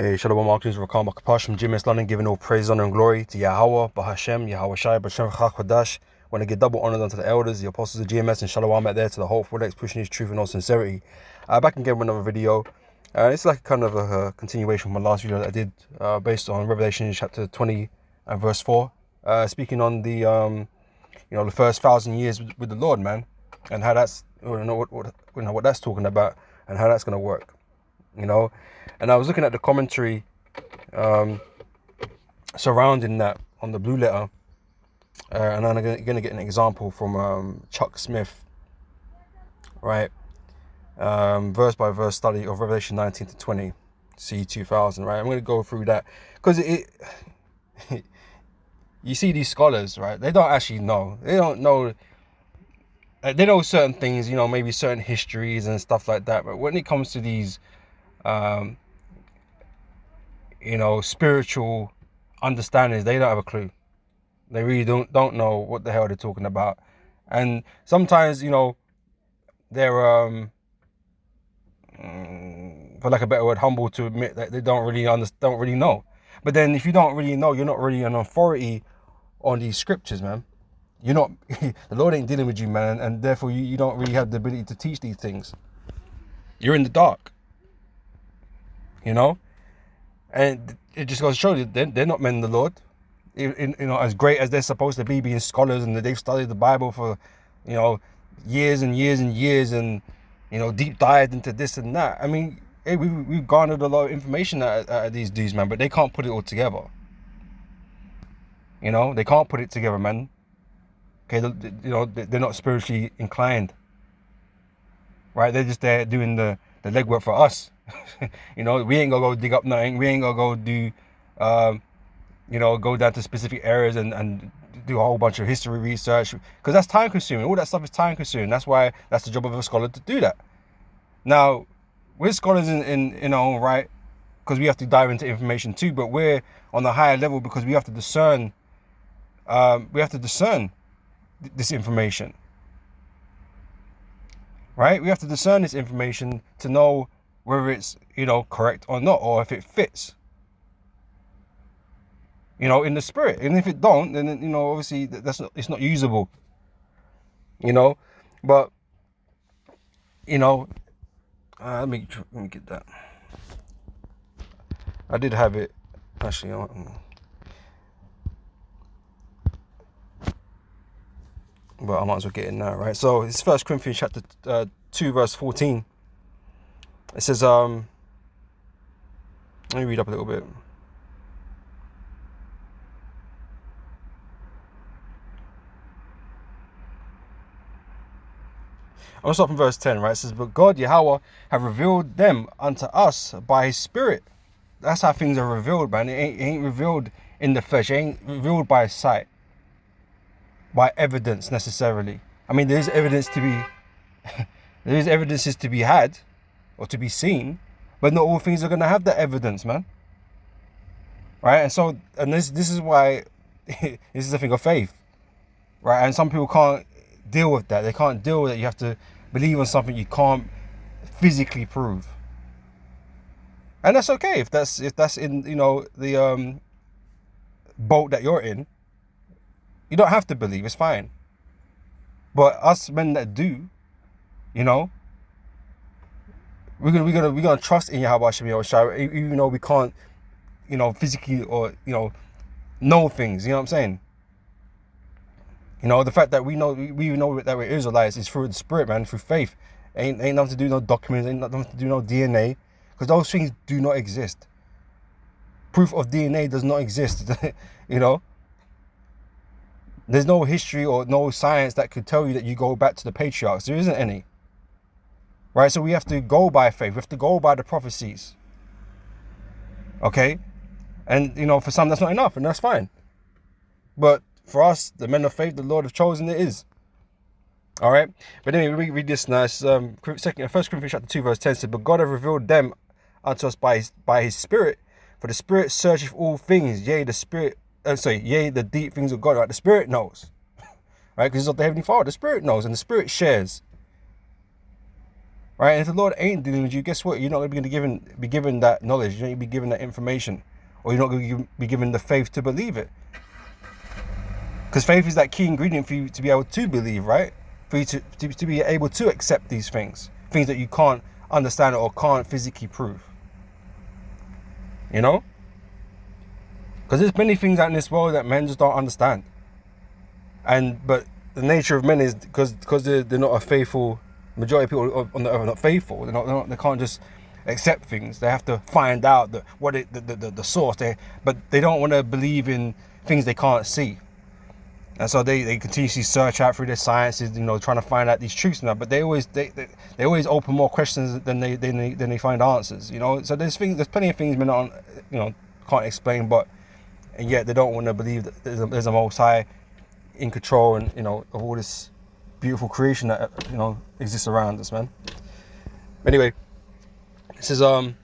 Hey, Shalom Markings, Rakam Akapash from GMS London, giving all praise, honor, and glory to Yahweh, Bahashem, Yahweh Shai, Bashem Chakwadash. Want to give double honor unto the elders, the apostles of GMS, and Shalom out there to the whole Fodex, pushing his truth and all sincerity. Back again with another video. It's like kind of a continuation from my last video that I did, based on Revelation chapter 20 and verse 4, speaking on the the first 1,000 years with the Lord, man, and how that's what that's talking about and how that's going to work. And I was looking at the commentary surrounding that on the Blue Letter, and I'm going to get an example from Chuck Smith, right? Verse by verse study of Revelation 19 to 20, C 2000, right? I'm going to go through that because you see these scholars, right? They don't actually know. They don't know. They know certain things, maybe certain histories and stuff like that. But when it comes to these spiritual understandings, they don't have a clue. They really don't know what the hell they're talking about. And sometimes, they're for lack of a better word, humble to admit that they don't really know. But then if you don't really know, you're not really an authority on these scriptures, man. You're not the Lord ain't dealing with you, man, and therefore you don't really have the ability to teach these things. You're in the dark. And it just goes to show you they're not men of the Lord. As great as they're supposed to be, being scholars, and they've studied the Bible for, years and years and years, and, deep dived into this and that. I mean, hey, we've garnered a lot of information out of these dudes, man, but they can't put it all together. They can't put it together, man. Okay, they're not spiritually inclined, right? They're just there doing the legwork for us. We ain't gonna go dig up nothing. We ain't gonna go do, go down to specific areas and do a whole bunch of history research, because that's time consuming. All that stuff is time consuming. That's why that's the job of a scholar to do that. Now, we're scholars in our own right, because we have to dive into information too, but we're on a higher level because we have to discern. This information, right? We have to discern this information to know whether it's correct or not, or if it fits in the spirit. And if it don't, then obviously it's not usable. But let me get that. I did have it actually. But I might as well get it now, right? So it's 1 Corinthians chapter 2 verse 14. It says, let me read up a little bit. I'm going to start from verse 10, right? It says, but God, Yahweh, have revealed them unto us by his Spirit. That's how things are revealed, man. It ain't revealed in the flesh. It ain't revealed by sight, by evidence necessarily. I mean, there is evidences to be had or to be seen, but not all things are going to have that evidence, man. Right? And this is why this is a thing of faith, right? And some people can't deal with that. They can't deal with it. You have to believe on something you can't physically prove, and that's okay if that's in the boat that you're in. You don't have to believe. It's fine. But us men that do, we're gonna trust in Yahweh Hashem Yahushua, even though we can't, physically or know things. You know what I'm saying? The fact that we know that we're Israelites is through the Spirit, man, through faith. Ain't nothing to do no documents. Ain't nothing to do no DNA, because those things do not exist. Proof of DNA does not exist. There's no history or no science that could tell you that you go back to the patriarchs. There isn't any. Right? So we have to go by faith. We have to go by the prophecies. Okay? And, for some that's not enough, and that's fine. But for us, the men of faith, the Lord have chosen, it is. All right? But anyway, we read this now. It's, 1 Corinthians chapter 2, verse 10 says, but God hath revealed them unto us by his Spirit. For the Spirit searcheth all things, yea, the deep things of God. Right? The Spirit knows, right? Because it's of the Heavenly Father. The Spirit knows, and the Spirit shares. right? And if the Lord ain't dealing with you, guess what? You're not going to be given that knowledge. You're not going to be given that information, or you're not going to be given the faith to believe it. Because faith is that key ingredient for you to be able to believe, right? For you to be able to accept these things that you can't understand or can't physically prove. You know? Because there's many things out in this world that men just don't understand. But the nature of men is because they're not a faithful, majority of people on the earth are not faithful. They can't just accept things. They have to find out the source. But they don't want to believe in things they can't see. And so they continuously search out through their sciences, trying to find out these truths now. But they always open more questions than they find answers. So there's plenty of things men can't explain, and yet they don't want to believe that there's a Most High in control and of all this beautiful creation that exists around us, man. Anyway, this is so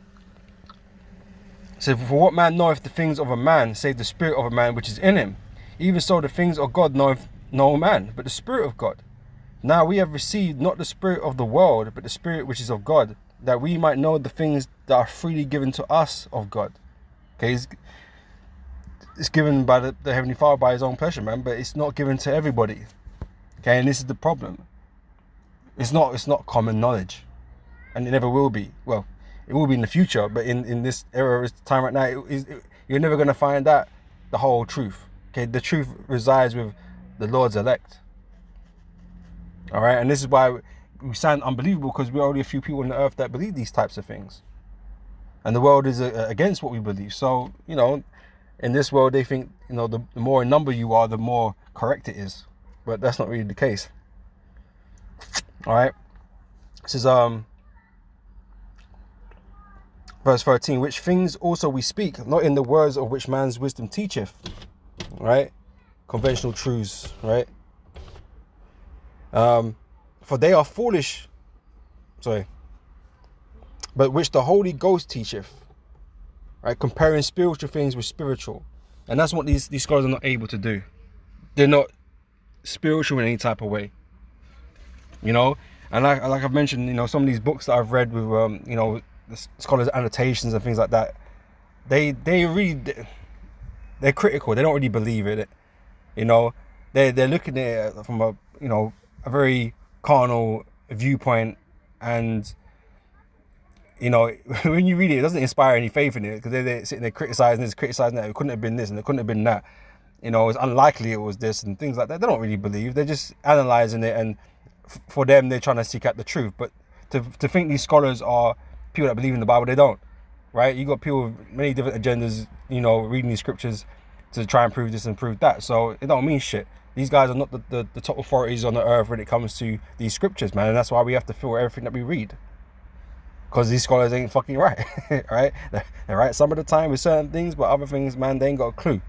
for what man knoweth the things of a man, save the spirit of a man which is in him? Even so the things of God knoweth no man, but the Spirit of God. Now we have received not the spirit of the world, but the Spirit which is of God, that we might know the things that are freely given to us of God. Okay, it's given by the Heavenly Father by his own pleasure, man, but it's not given to everybody. Okay, and this is the problem. It's not common knowledge, and it never will be. Well, it will be in the future, but in this era, this time right now, you're never going to find out the whole truth. Okay, the truth resides with the Lord's elect. All right, and this is why we sound unbelievable, because we're only a few people on the earth that believe these types of things, and the world is against what we believe. So in this world, they think the more in number you are, the more correct it is, but that's not really the case. All right, this is verse 13. Which things also we speak, not in the words of which man's wisdom teacheth. Right, conventional truths, right? For they are foolish, but which the Holy Ghost teacheth, right? Comparing spiritual things with spiritual, and that's what these scholars are not able to do. They're not spiritual in any type of way, and like I've mentioned, some of these books that I've read with the scholars' annotations and things like that, they're critical. They don't really believe in it. They're looking at it from a very carnal viewpoint, and when you read it, it doesn't inspire any faith in it, because they're sitting there criticizing that it couldn't have been this and it couldn't have been that. It's unlikely it was this and things like that. They don't really believe. They're just analyzing it, and for them, they're trying to seek out the truth. But to think these scholars are people that believe in the Bible, they don't. Right? You got people with many different agendas, reading these scriptures to try and prove this and prove that. So it don't mean shit. These guys are not the top authorities on the earth when it comes to these scriptures, man. And that's why we have to filter everything that we read, because these scholars ain't fucking right. Right? They're right some of the time with certain things, but other things, man, they ain't got a clue.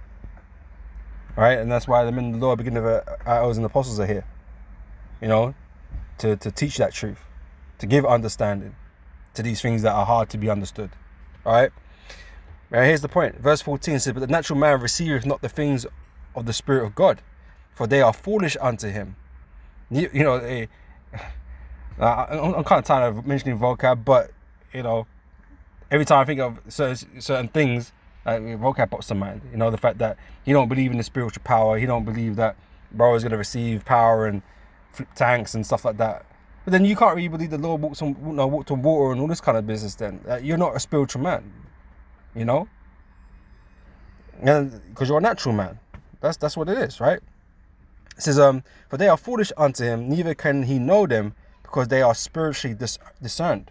Right? And that's why the men of the Lord, beginning of ours and apostles, are here. To teach that truth, to give understanding to these things that are hard to be understood. All right. Now here's the point. Verse 14 says, but the natural man receiveth not the things of the Spirit of God, for they are foolish unto him. I'm kind of tired of mentioning vocab, but every time I think of certain things, vocab pops to mind. The fact that he don't believe in the spiritual power. He don't believe that bro is going to receive power and flip tanks and stuff like that. But then you can't really believe the Lord walked on water and all this kind of business. Then you're not a spiritual man, and because you're a natural man. That's what it is, right? It says, for they are foolish unto him, neither can he know them, because they are spiritually discerned.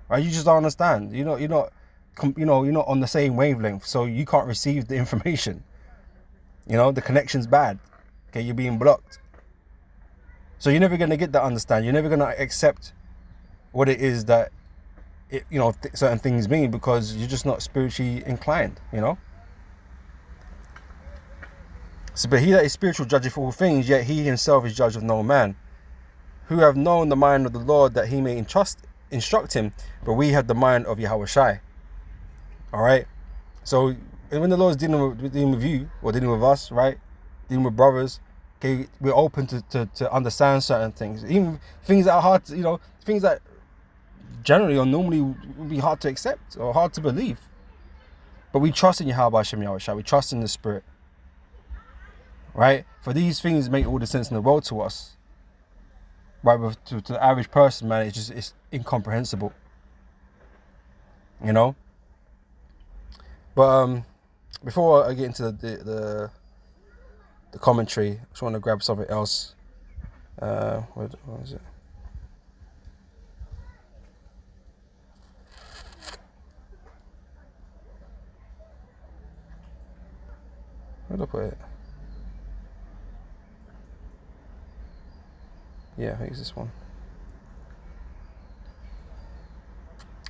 Right? You just don't understand. You're not on the same wavelength, so you can't receive the information. The connection's bad. Okay, you're being blocked. So you're never going to get that understanding. You're never going to accept what it is that certain things mean, because you're just not spiritually inclined. So, but he that is spiritual judgeth all things, yet he himself is judge of no man. Who have known the mind of the Lord, that he may instruct him, but we have the mind of Yahushai. All right. So when the Lord is dealing with you, or dealing with us, right, dealing with brothers, Okay, we're open to understand certain things, even things that are hard to, things that generally or normally would be hard to accept or hard to believe. But we trust in Yahweh Hashem Yahushua. We trust in the Spirit, right? For these things make all the sense in the world to us, right? But to the average person, man, it's incomprehensible, But before I get into the commentary, I just want to grab something else. What is it? Where did I put it? Yeah, I think it's this one.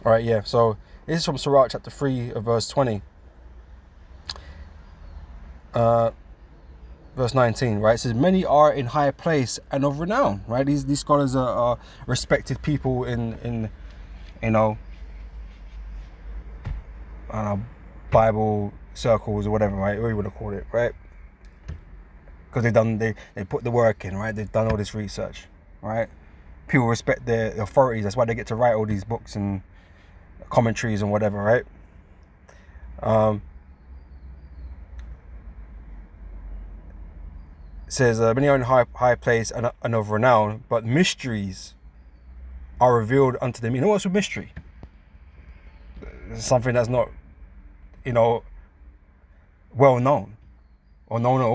All right, yeah. So this is from Sirach chapter 3, verse 20. Verse 19, right? It says, many are in high place and of renown, right? These scholars are respected people in I don't know, Bible circles or whatever, right? What you want to call it, right? Because they put the work in, right? They've done all this research, right? People respect their authorities. That's why they get to write all these books and commentaries and whatever, right? It says, many are in high place and of renown, but mysteries are revealed unto them. You know what's a mystery? It's something that's not, well known or known at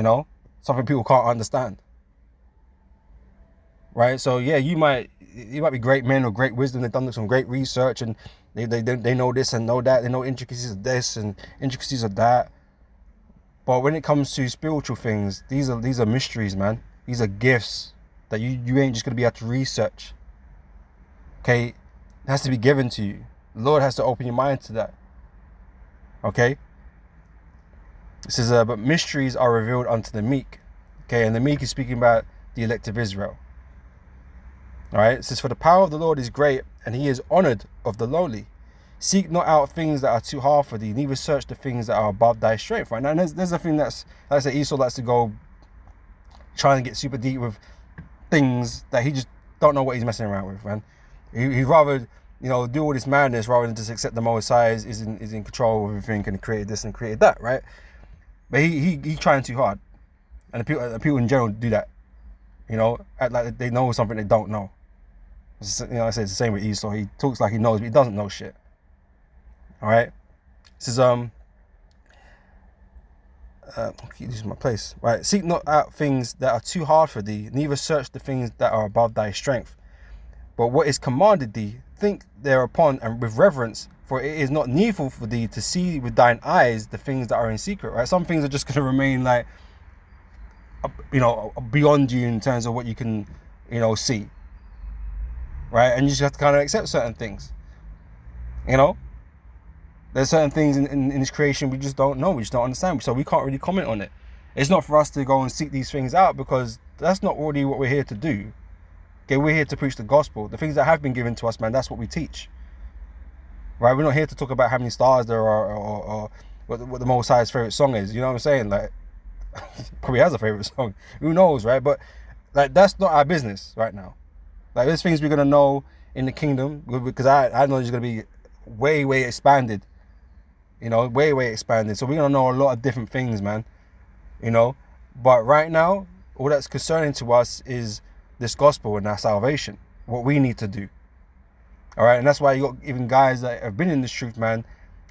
all. Something people can't understand. Right? So yeah, you might be great men or great wisdom. They've done some great research and they know this and know that. They know intricacies of this and intricacies of that. But when it comes to spiritual things, these are mysteries, man. These are gifts that you ain't just gonna be able to research. Okay, it has to be given to you. The Lord has to open your mind to that. Okay. It says, but mysteries are revealed unto the meek. Okay, and the meek is speaking about the elect of Israel. All right. It says, for the power of the Lord is great, and He is honored of the lowly. Seek not out things that are too hard for thee, neither search the things that are above thy strength. Right now, there's a thing that's, like I said, Esau likes to go trying to get super deep with things that he just don't know what he's messing around with, man. He'd rather, do all this madness rather than just accept the Most High is in control of everything and created this and created that, right? But he's trying too hard, and the people in general do that. Act like they know something they don't know. I said it's the same with Esau. He talks like he knows, but he doesn't know shit. All right. This is keep losing my place. Right. Seek not out things that are too hard for thee, neither search the things that are above thy strength. But what is commanded thee, think thereupon and with reverence, for it is not needful for thee to see with thine eyes the things that are in secret. Right. Some things are just going to remain like, beyond you in terms of what you can, see. Right. And you just have to kind of accept certain things. There's certain things in this creation we just don't know, we just don't understand, so we can't really comment on it. It's not for us to go and seek these things out, because that's not really what we're here to do. Okay, we're here to preach the gospel. The things that have been given to us, man, that's what we teach. Right? We're not here to talk about how many stars there are or what the Most High's favorite song is. You know what I'm saying? Like, probably has a favorite song. Who knows, right? But like, that's not our business right now. Like, there's things we're gonna know in the kingdom, because I know there's gonna be way expanded. Way expanded. So we're gonna know a lot of different things, man. But right now, all that's concerning to us is this gospel and our salvation. What we need to do. All right, and that's why you got even guys that have been in this truth, man.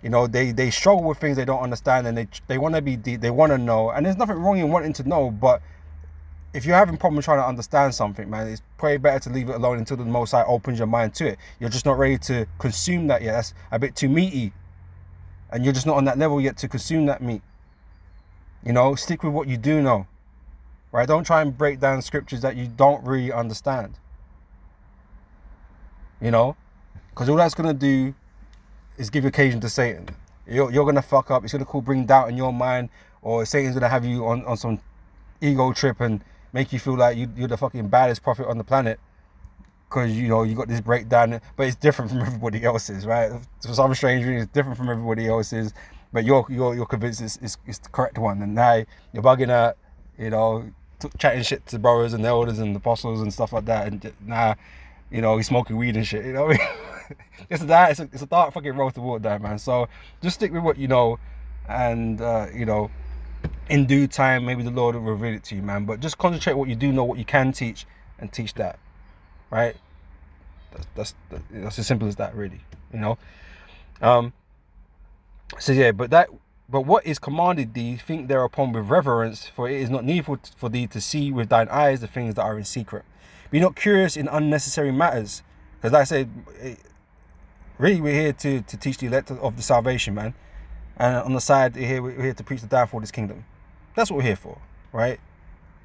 They struggle with things they don't understand, and they want to be deep. They want to know, and there's nothing wrong in wanting to know. But if you're having problems trying to understand something, man, it's probably better to leave it alone until the Most High opens your mind to it. You're just not ready to consume that yet. That's a bit too meaty. And you're just not on that level yet to consume that meat. Stick with what you do know. Right? Don't try and break down scriptures that you don't really understand. Because all that's going to do is give occasion to Satan. You're going to fuck up. It's going to bring doubt in your mind, or Satan's going to have you on some ego trip and make you feel like you're the fucking baddest prophet on the planet. Because you got this breakdown, but it's different from everybody else's, right? For some strange reason, it's different from everybody else's, but you're convinced it's the correct one, and now you're bugging out, you know, chatting shit to brothers and elders and apostles and stuff like that, and nah, you know, he's smoking weed and shit, you know what I mean? It's a dark fucking road to walk down, man. So just stick with what you know, and you know, in due time, maybe the Lord will reveal it to you, man. But just concentrate what you do know, what you can teach, and teach that, right? That's as simple as that, really, you know. So yeah, but what is commanded thee, think thereupon with reverence, for it is not needful for thee to see with thine eyes the things that are in secret. Be not curious in unnecessary matters, because like I said, really we're here to teach the elect of the salvation, man. And on the side, we're here to preach the downfall of this kingdom. That's what we're here for, right?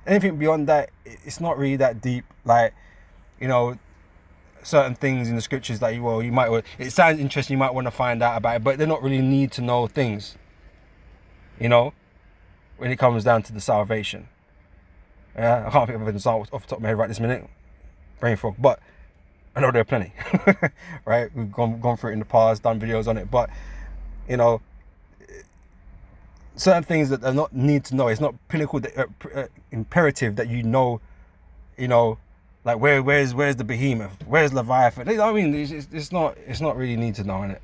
Anything beyond that, it's not really that deep. Like, you know, certain things in the scriptures that you might, it sounds interesting, you might want to find out about it, but they're not really need to know things, you know, when it comes down to the salvation. Yeah, I can't think of an example off the top of my head right this minute, brain fog, but I know there are plenty, right? We've gone through it in the past, done videos on it, but you know, certain things that are not need to know. It's not pinnacle imperative that you know, like where's the behemoth, where's Leviathan. You know what I mean? It's not really need to know in it.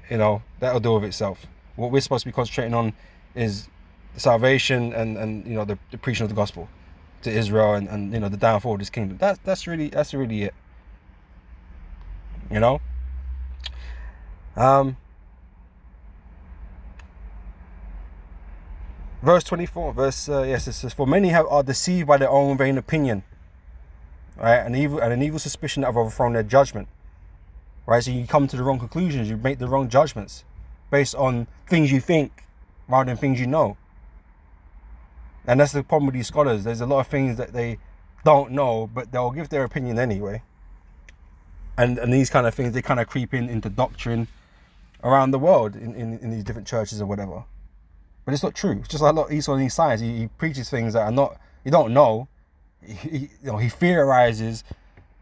You know, that'll deal with itself. What we're supposed to be concentrating on is the salvation and you know the preaching of the gospel to Israel and you know the downfall of this kingdom. That's really it. You know. Verse 24. Yes, it says, "For many are deceived by their own vain opinion, right, and an evil suspicion that have overthrown their judgment." Right, so you come to the wrong conclusions, you make the wrong judgments based on things you think rather than things you know. And that's the problem with these scholars. There's a lot of things that they don't know, but they'll give their opinion anyway. And these kind of things, they kind of creep into doctrine around the world in these different churches or whatever. But it's not true. It's just like a lot of Esau on these sides. He preaches things that are not, you don't know. He theorizes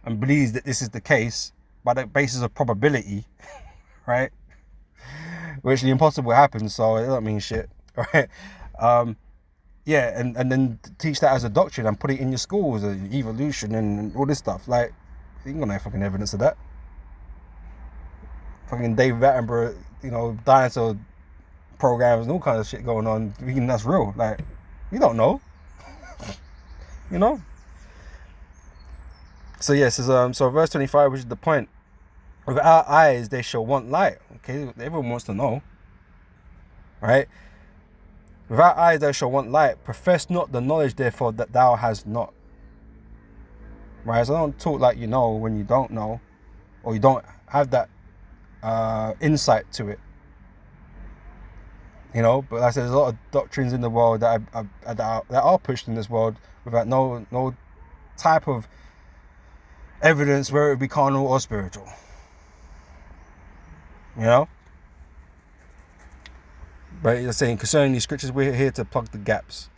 and believes that this is the case by the basis of probability, right? Which the impossible happens, so it don't mean shit, right? Yeah, and then teach that as a doctrine and put it in your schools, evolution and all this stuff. Like, you ain't got no fucking evidence of that. Fucking David Attenborough, you know, dinosaur programs and all kinds of shit going on. Thinking that's real. Like, you don't know, you know. So yes, so verse 25, which is the point. Without eyes they shall want light. Okay, everyone wants to know, right? Without eyes thou shalt want light. Profess not the knowledge therefore that thou hast not. Right, so don't talk like you know when you don't know, or you don't have that insight to it. You know, but like I said, there's a lot of doctrines in the world that are pushed in this world without no type of evidence, whether it be carnal or spiritual. You know? But you're saying concerning these scriptures, we're here to plug the gaps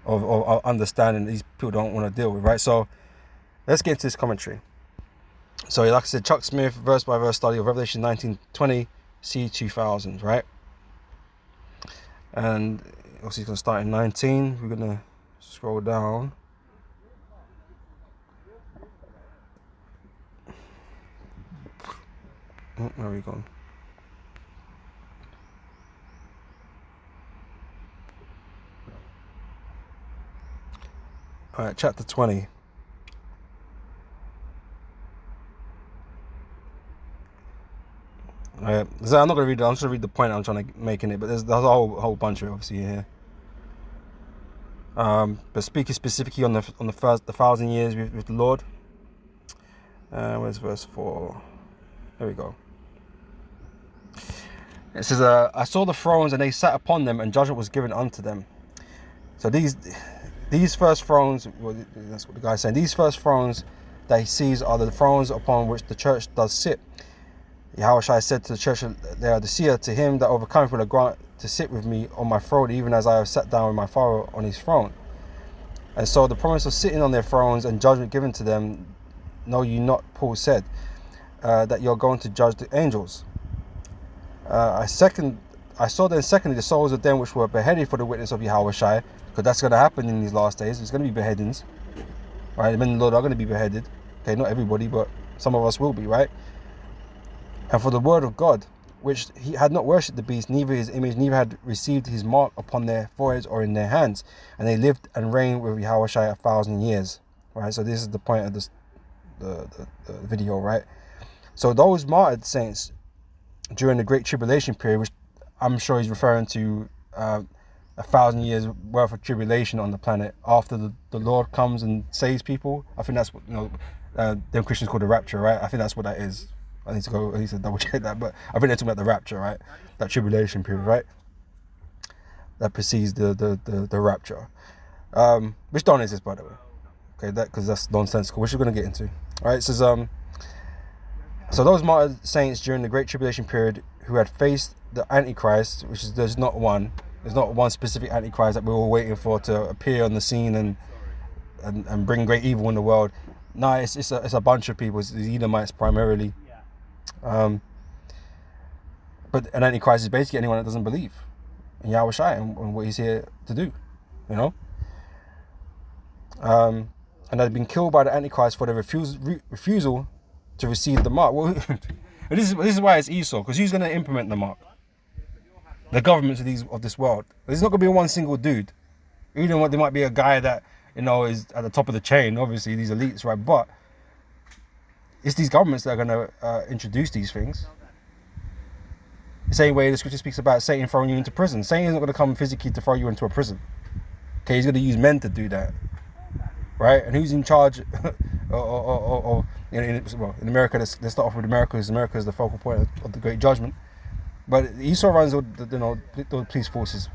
of understanding these people don't want to deal with, right? So let's get into this commentary. So like I said, Chuck Smith, verse by verse study of Revelation 19:20, C2000, right? And obviously it's going to start in 19. We're going to scroll down. Oh, where are we going? All right, chapter 20. All right, so I'm not going to read it. I'm just going to read the point I'm trying to make in it, but there's a whole bunch of it obviously here. But speaking specifically on the first 1,000 years with the Lord. Where's verse 4? There we go. It says, I saw the thrones and they sat upon them, and judgment was given unto them. So these first thrones, well, that's what the guy's saying, these first thrones that he sees are the thrones upon which the church does sit. Yahushua said to the church of Laodicea, to him that overcometh will I grant to sit with me on my throne, even as I have sat down with my Father on his throne. And so the promise of sitting on their thrones and judgment given to them, know you not, Paul said, that you're going to judge the angels. I I saw then secondly the souls of them which were beheaded for the witness of Yahweh Shai, because that's going to happen in these last days. There's going to be beheadings, right? The men of the Lord are going to be beheaded. Okay, not everybody, but some of us will be, right? And for the word of God, which he had not worshipped the beast, neither his image, neither had received his mark upon their foreheads or in their hands, and they lived and reigned with Yahweh Shai 1,000 years, right? So this is the point of this the video, right? So those martyred saints during the Great Tribulation period, which I'm sure he's referring to 1,000 years worth of tribulation on the planet after the Lord comes and saves people. I think that's what, them Christians call the rapture, right? I think that's what that is. I need to double check that, but I think they're talking about the rapture, right? That tribulation period, right? That precedes the rapture, which don't exist, by the way. Okay, because that's nonsensical, which we're going to get into. All right, it says so those martyred saints during the Great Tribulation period who had faced the Antichrist, which is there's not one specific Antichrist that we're all waiting for to appear on the scene and bring great evil in the world. No, it's a bunch of people. It's the Edomites primarily. But an Antichrist is basically anyone that doesn't believe in Yahweh Shai and what he's here to do, and they've been killed by the Antichrist for their refusal to receive the mark. Well, this is why it's Esau, because who's going to implement the mark? The governments of this world. There's not going to be one single dude. Even though there might be a guy that is at the top of the chain, obviously these elites, right? But it's these governments that are going to introduce these things. The same way the scripture speaks about Satan throwing you into prison. Satan isn't going to come physically to throw you into a prison. Okay, he's going to use men to do that, right? And who's in charge? In America, let's start off with America, because America is the focal point of the Great Judgment. But Esau runs the police forces.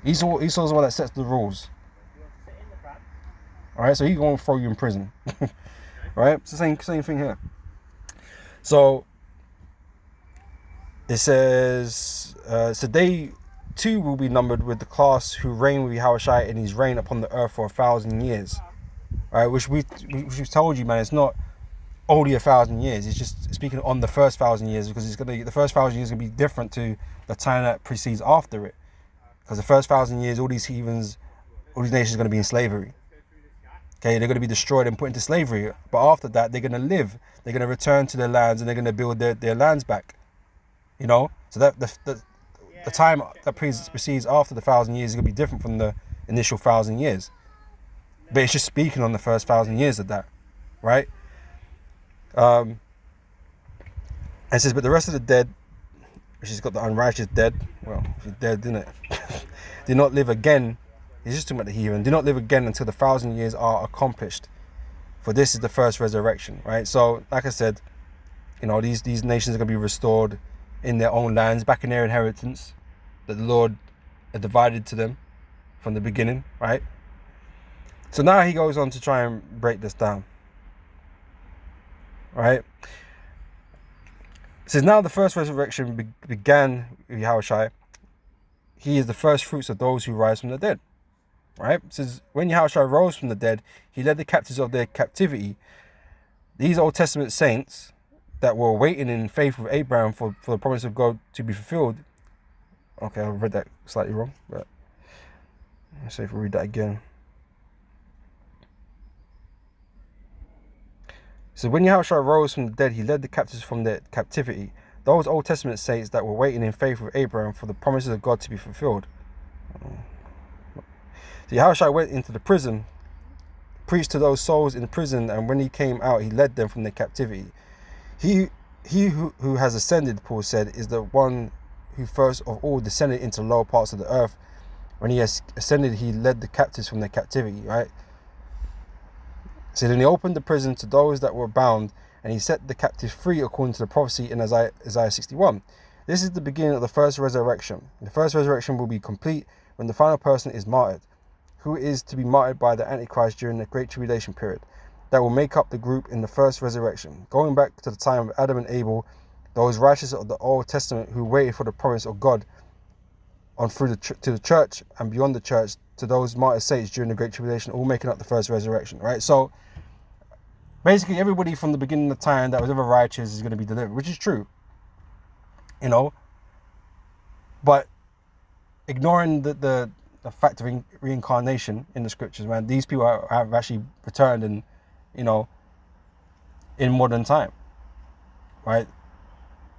Esau's the one that sets the rules. All right, so he's going to throw you in prison. Right, it's the same thing here. So it says, so they too will be numbered with the class who reign with Yahweh Shai in his reign upon the earth for 1,000 years. All right, which we've told you, man, it's not only 1,000 years. It's just speaking on the first 1,000 years, because the first 1,000 years is gonna be different to the time that precedes after it. Because the first 1,000 years, all these heathens, all these nations are gonna be in slavery. Okay, they're going to be destroyed and put into slavery. But after that, they're going to live. They're going to return to their lands, and they're going to build their lands back. So that the time that precedes after the 1,000 years is going to be different from the initial 1,000 years. But it's just speaking on the first 1,000 years of that, right? And it says, but the rest of the dead, which has got the unrighteous dead, well, she's dead, didn't it? Did not live again. He's just talking about the heathen. Do not live again until the 1,000 years are accomplished. For this is the first resurrection, right? So, like I said, these nations are going to be restored in their own lands, back in their inheritance that the Lord had divided to them from the beginning, right? So now he goes on to try and break this down, right? It says, now the first resurrection began with Yahweh Shai. He is the first fruits of those who rise from the dead. Right? It says, when Yahushua rose from the dead, he led the captives of their captivity. These Old Testament saints that were waiting in faith with Abraham for the promise of God to be fulfilled. Okay, I read that slightly wrong, but let's see if we read that again. So when Yahushua rose from the dead, he led the captives from their captivity. Those Old Testament saints that were waiting in faith with Abraham for the promises of God to be fulfilled. So Yahushua went into the prison, preached to those souls in the prison, and when he came out, he led them from their captivity. He who has ascended, Paul said, is the one who first of all descended into the lower parts of the earth. When he has ascended, he led the captives from their captivity, right? So then he opened the prison to those that were bound, and he set the captives free according to the prophecy in Isaiah 61. This is the beginning of the first resurrection. The first resurrection will be complete when the final person is martyred, who is to be martyred by the Antichrist during the Great Tribulation period. That will make up the group in the first resurrection. Going back to the time of Adam and Abel, those righteous of the Old Testament who waited for the promise of God on through to the church and beyond the church, to those martyred saints during the Great Tribulation, all making up the first resurrection, right? So basically everybody from the beginning of time that was ever righteous is going to be delivered, which is true. But ignoring the fact of reincarnation in the scriptures, man, these people have actually returned in, in modern time, right?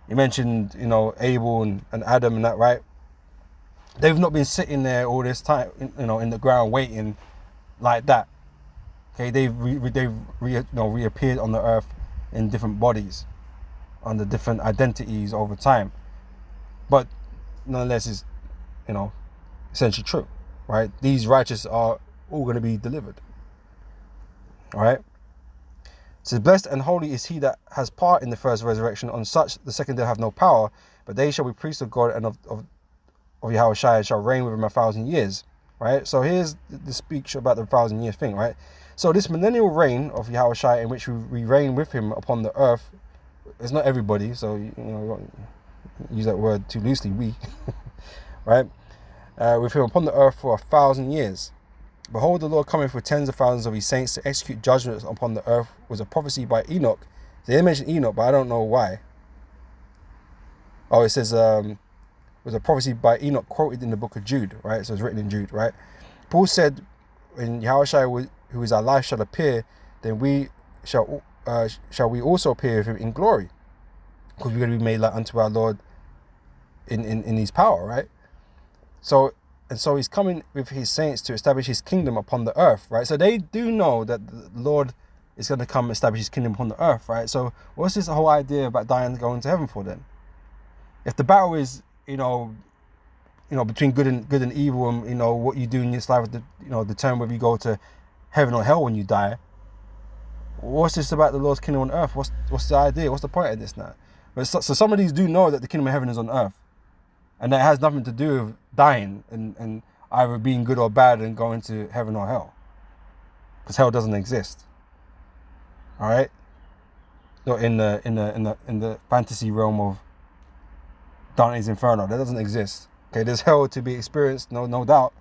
You mentioned, Abel and Adam and that, right? They've not been sitting there all this time, in the ground waiting like that. Okay, they've reappeared on the earth in different bodies, under different identities over time. But nonetheless, it's, essentially true, right? These righteous are all going to be delivered. All right. So blessed and holy is he that has part in the first resurrection. On such the second they'll have no power, but they shall be priests of God and of Yahushua, and shall reign with him 1,000 years. Right. So here's the speech about the 1,000-year thing. Right. So this millennial reign of Yahushua, in which we reign with him upon the earth, it's not everybody. So don't use that word too loosely. We, right, with him upon the earth for 1,000 years. Behold, the Lord cometh with tens of thousands of his saints to execute judgments upon the earth, was a prophecy by Enoch. They mention Enoch, but I don't know why. Oh, it says was a prophecy by Enoch quoted in the book of Jude, right? So it's written in Jude, right? Paul said, when Yahushua, who is our life, shall appear, then we shall we also appear with him in glory, because we're going to be made like unto our Lord in his power, right? So he's coming with his saints to establish his kingdom upon the earth, right? So they do know that the Lord is going to come establish his kingdom upon the earth, right? So what's this whole idea about dying and going to heaven for then? If the battle is, between good and evil, and what you do in this life, determine whether you go to heaven or hell when you die. What's this about the Lord's kingdom on earth? What's the idea? What's the point of this now? But so some of these do know that the kingdom of heaven is on earth, and that has nothing to do with dying and either being good or bad and going to heaven or hell, because hell doesn't exist. All right, not in the fantasy realm of Dante's Inferno. That doesn't exist. Okay, there's hell to be experienced, no doubt.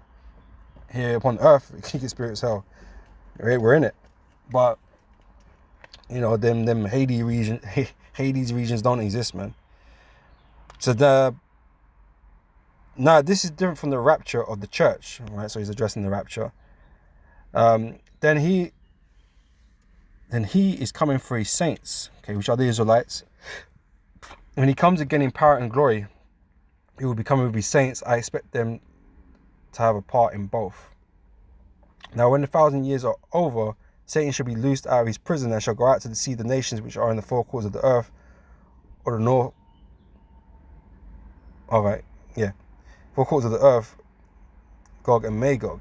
Here upon earth, you can experience hell. Right, we're in it, but them Hades regions don't exist, man. So now this is different from the rapture of the church, right? So he's addressing the rapture. Then he is coming for his saints, okay, which are the Israelites. When he comes again in power and glory, he will be coming with his saints. I expect them to have a part in both. Now, when the 1,000 years are over, Satan shall be loosed out of his prison and shall go out to deceive the nations which are in the four quarters of the earth, or the north. All right, yeah, four quarters of the earth, Gog and Magog.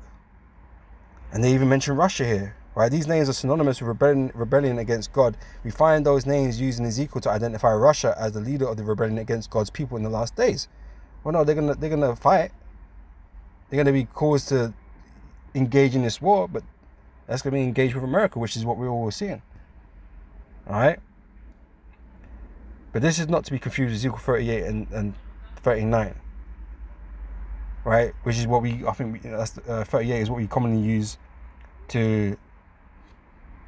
And they even mention Russia here, right? These names are synonymous with rebellion against God. We find those names used in Ezekiel to identify Russia as the leader of the rebellion against God's people in the last days. Well, no, they're gonna fight. They're gonna be caused to engage in this war, but that's gonna be engaged with America, which is what we're all seeing. All right. But this is not to be confused with Ezekiel 38 and 39, right? Which is what I think that's 38 is what we commonly use to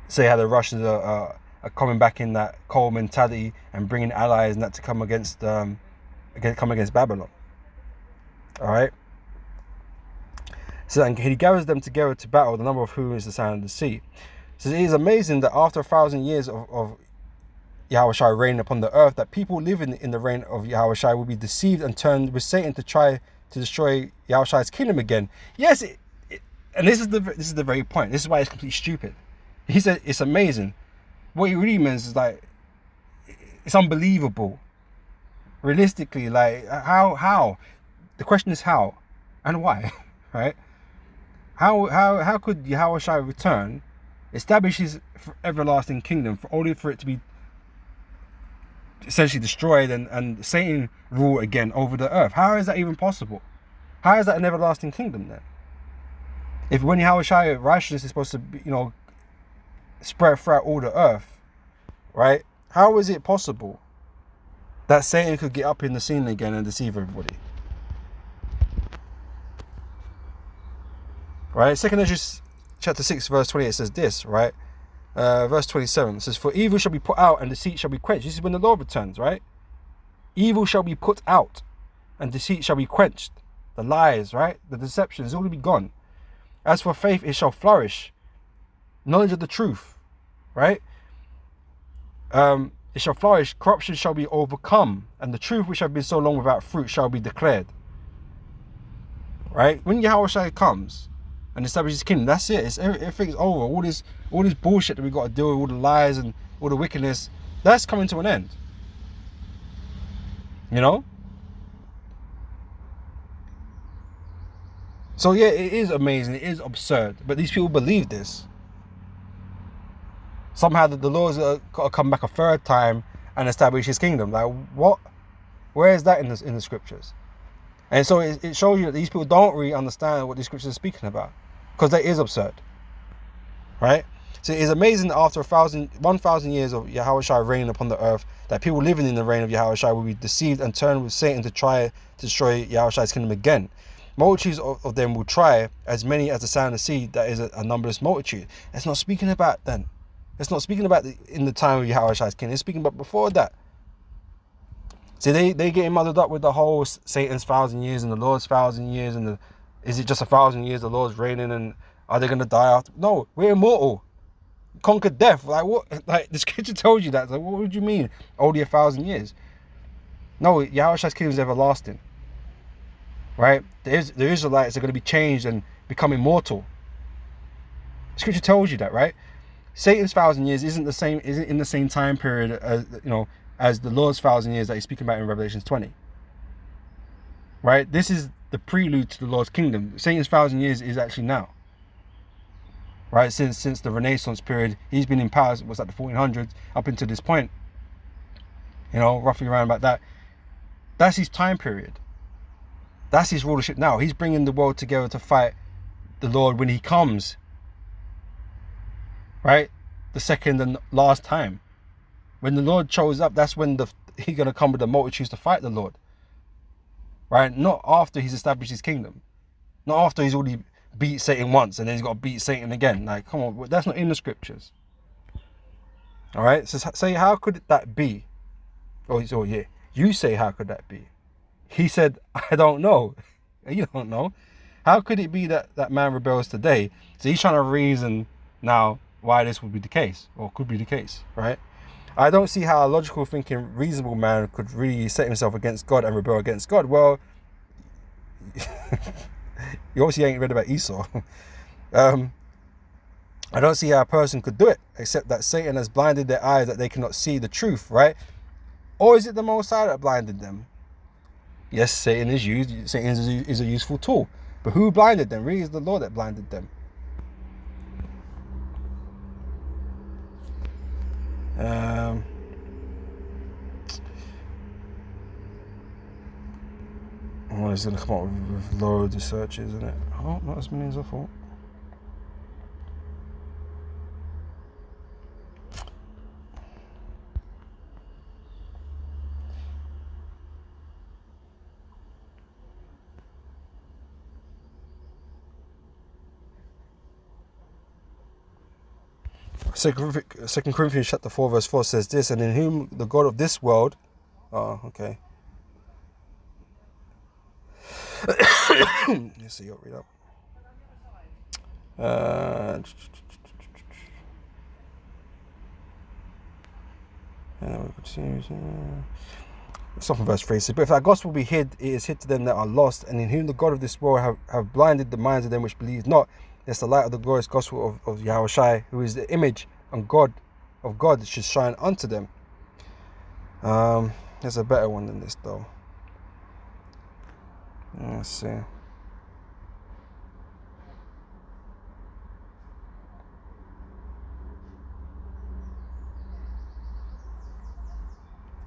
say how the Russians are coming back in that cold mentality and bringing allies and that to come against Babylon. All right. So and he gathers them together to battle, the number of whom is the sand of the sea. So it is amazing that after 1,000 years of Yahushua reigning upon the earth, that people living in the reign of Yahushua will be deceived and turned with Satan to try to destroy Yahushua's kingdom again. Yes, and this is the very point. This is why it's completely stupid. He said it's amazing. What he really means is like it's unbelievable. Realistically, like how? The question is how and why, right? How could Yahushua return, establish his everlasting kingdom, only for it to be essentially destroyed and Satan rule again over the earth? How is that even possible? How is that an everlasting kingdom then? If when Yahushua righteousness is supposed to be, spread throughout all the earth, right? How is it possible that Satan could get up in the scene again and deceive everybody? Right? 2 Esdras chapter 6 verse 28 says this, right? Verse 27 says, for evil shall be put out and deceit shall be quenched. This is when the Lord returns, right? Evil shall be put out and deceit shall be quenched. The lies, right? The deception is all to be gone. As for faith, it shall flourish. Knowledge of the truth, right? It shall flourish. Corruption shall be overcome, and the truth which have been so long without fruit shall be declared. Right? When Yahushua comes and establishes his kingdom, that's it. Everything's over. All this bullshit that we got to deal with, all the lies and all the wickedness, that's coming to an end. You know? So yeah, it is amazing. It is absurd. But these people believe this. Somehow the Lord's got to come back a third time and establish his kingdom. Like, what? Where is that in the scriptures? And so it shows you that these people don't really understand what these scriptures are speaking about, because that is absurd, right? So it is amazing that after 1,000 years of Yahushua reigning upon the earth, that people living in the reign of Yahushua will be deceived and turn with Satan to try to destroy Yahushua's kingdom again. Multitudes of them will try, as many as the sand of the sea, that is a numberless multitude. It's not speaking about then. It's not speaking about in the time of Yahushua's kingdom. It's speaking about before that. See, they getting muddled up with the whole Satan's 1,000 years and the Lord's 1,000 years, and is it just 1,000 years the Lord's reigning, and are they going to die after? No, we're immortal. Conquered death. Like, what? Like, the scripture tells you that. Like, what would you mean? Only 1,000 years? No, Yahushua's kingdom is everlasting. Right? The Israelites are going to be changed and become immortal. Scripture tells you that, right? Satan's 1,000 years isn't in the same time period as the Lord's 1,000 years that he's speaking about in Revelation 20. Right? This is the prelude to the Lord's kingdom. Satan's 1,000 years is actually now. Right? Since the Renaissance period, he's been in power, was at the 1400s, up until this point. Roughly around about that. That's his time period. That's his rulership now. He's bringing the world together to fight the Lord when he comes. Right? The second and last time. When the Lord shows up, that's when he's going to come with the multitudes to fight the Lord. Right? Not after he's established his kingdom. Not after he's already beat Satan once and then he's got to beat Satan again. Like, come on, that's not in the scriptures. Alright? So say, how could that be? Oh yeah. You say, how could that be? He said, I don't know. You don't know. How could it be that man rebels today? So he's trying to reason now why this would be the case, or could be the case, right? I don't see how a logical thinking, reasonable man could really set himself against God and rebel against God. Well, you obviously ain't read about Esau. I don't see how a person could do it, except that Satan has blinded their eyes that they cannot see the truth, right? Or is it the Most High that blinded them? Yes, Satan is a useful tool. But who blinded them? Really, is the Lord that blinded them. Well, it's going to come up with loads of searches, isn't it? Oh, not as many as I thought. Second Corinthians chapter 4 verse 4 says this, and in whom the God of this world, okay. Let's see, I'll read up. Stop in verse 3. But if our gospel be hid, it is hid to them that are lost, and in whom the God of this world have blinded the minds of them which believe not, lest the light of the glorious gospel of Yahushua, who is the image and God of God, should shine unto them. There's a better one than this though. Let's see.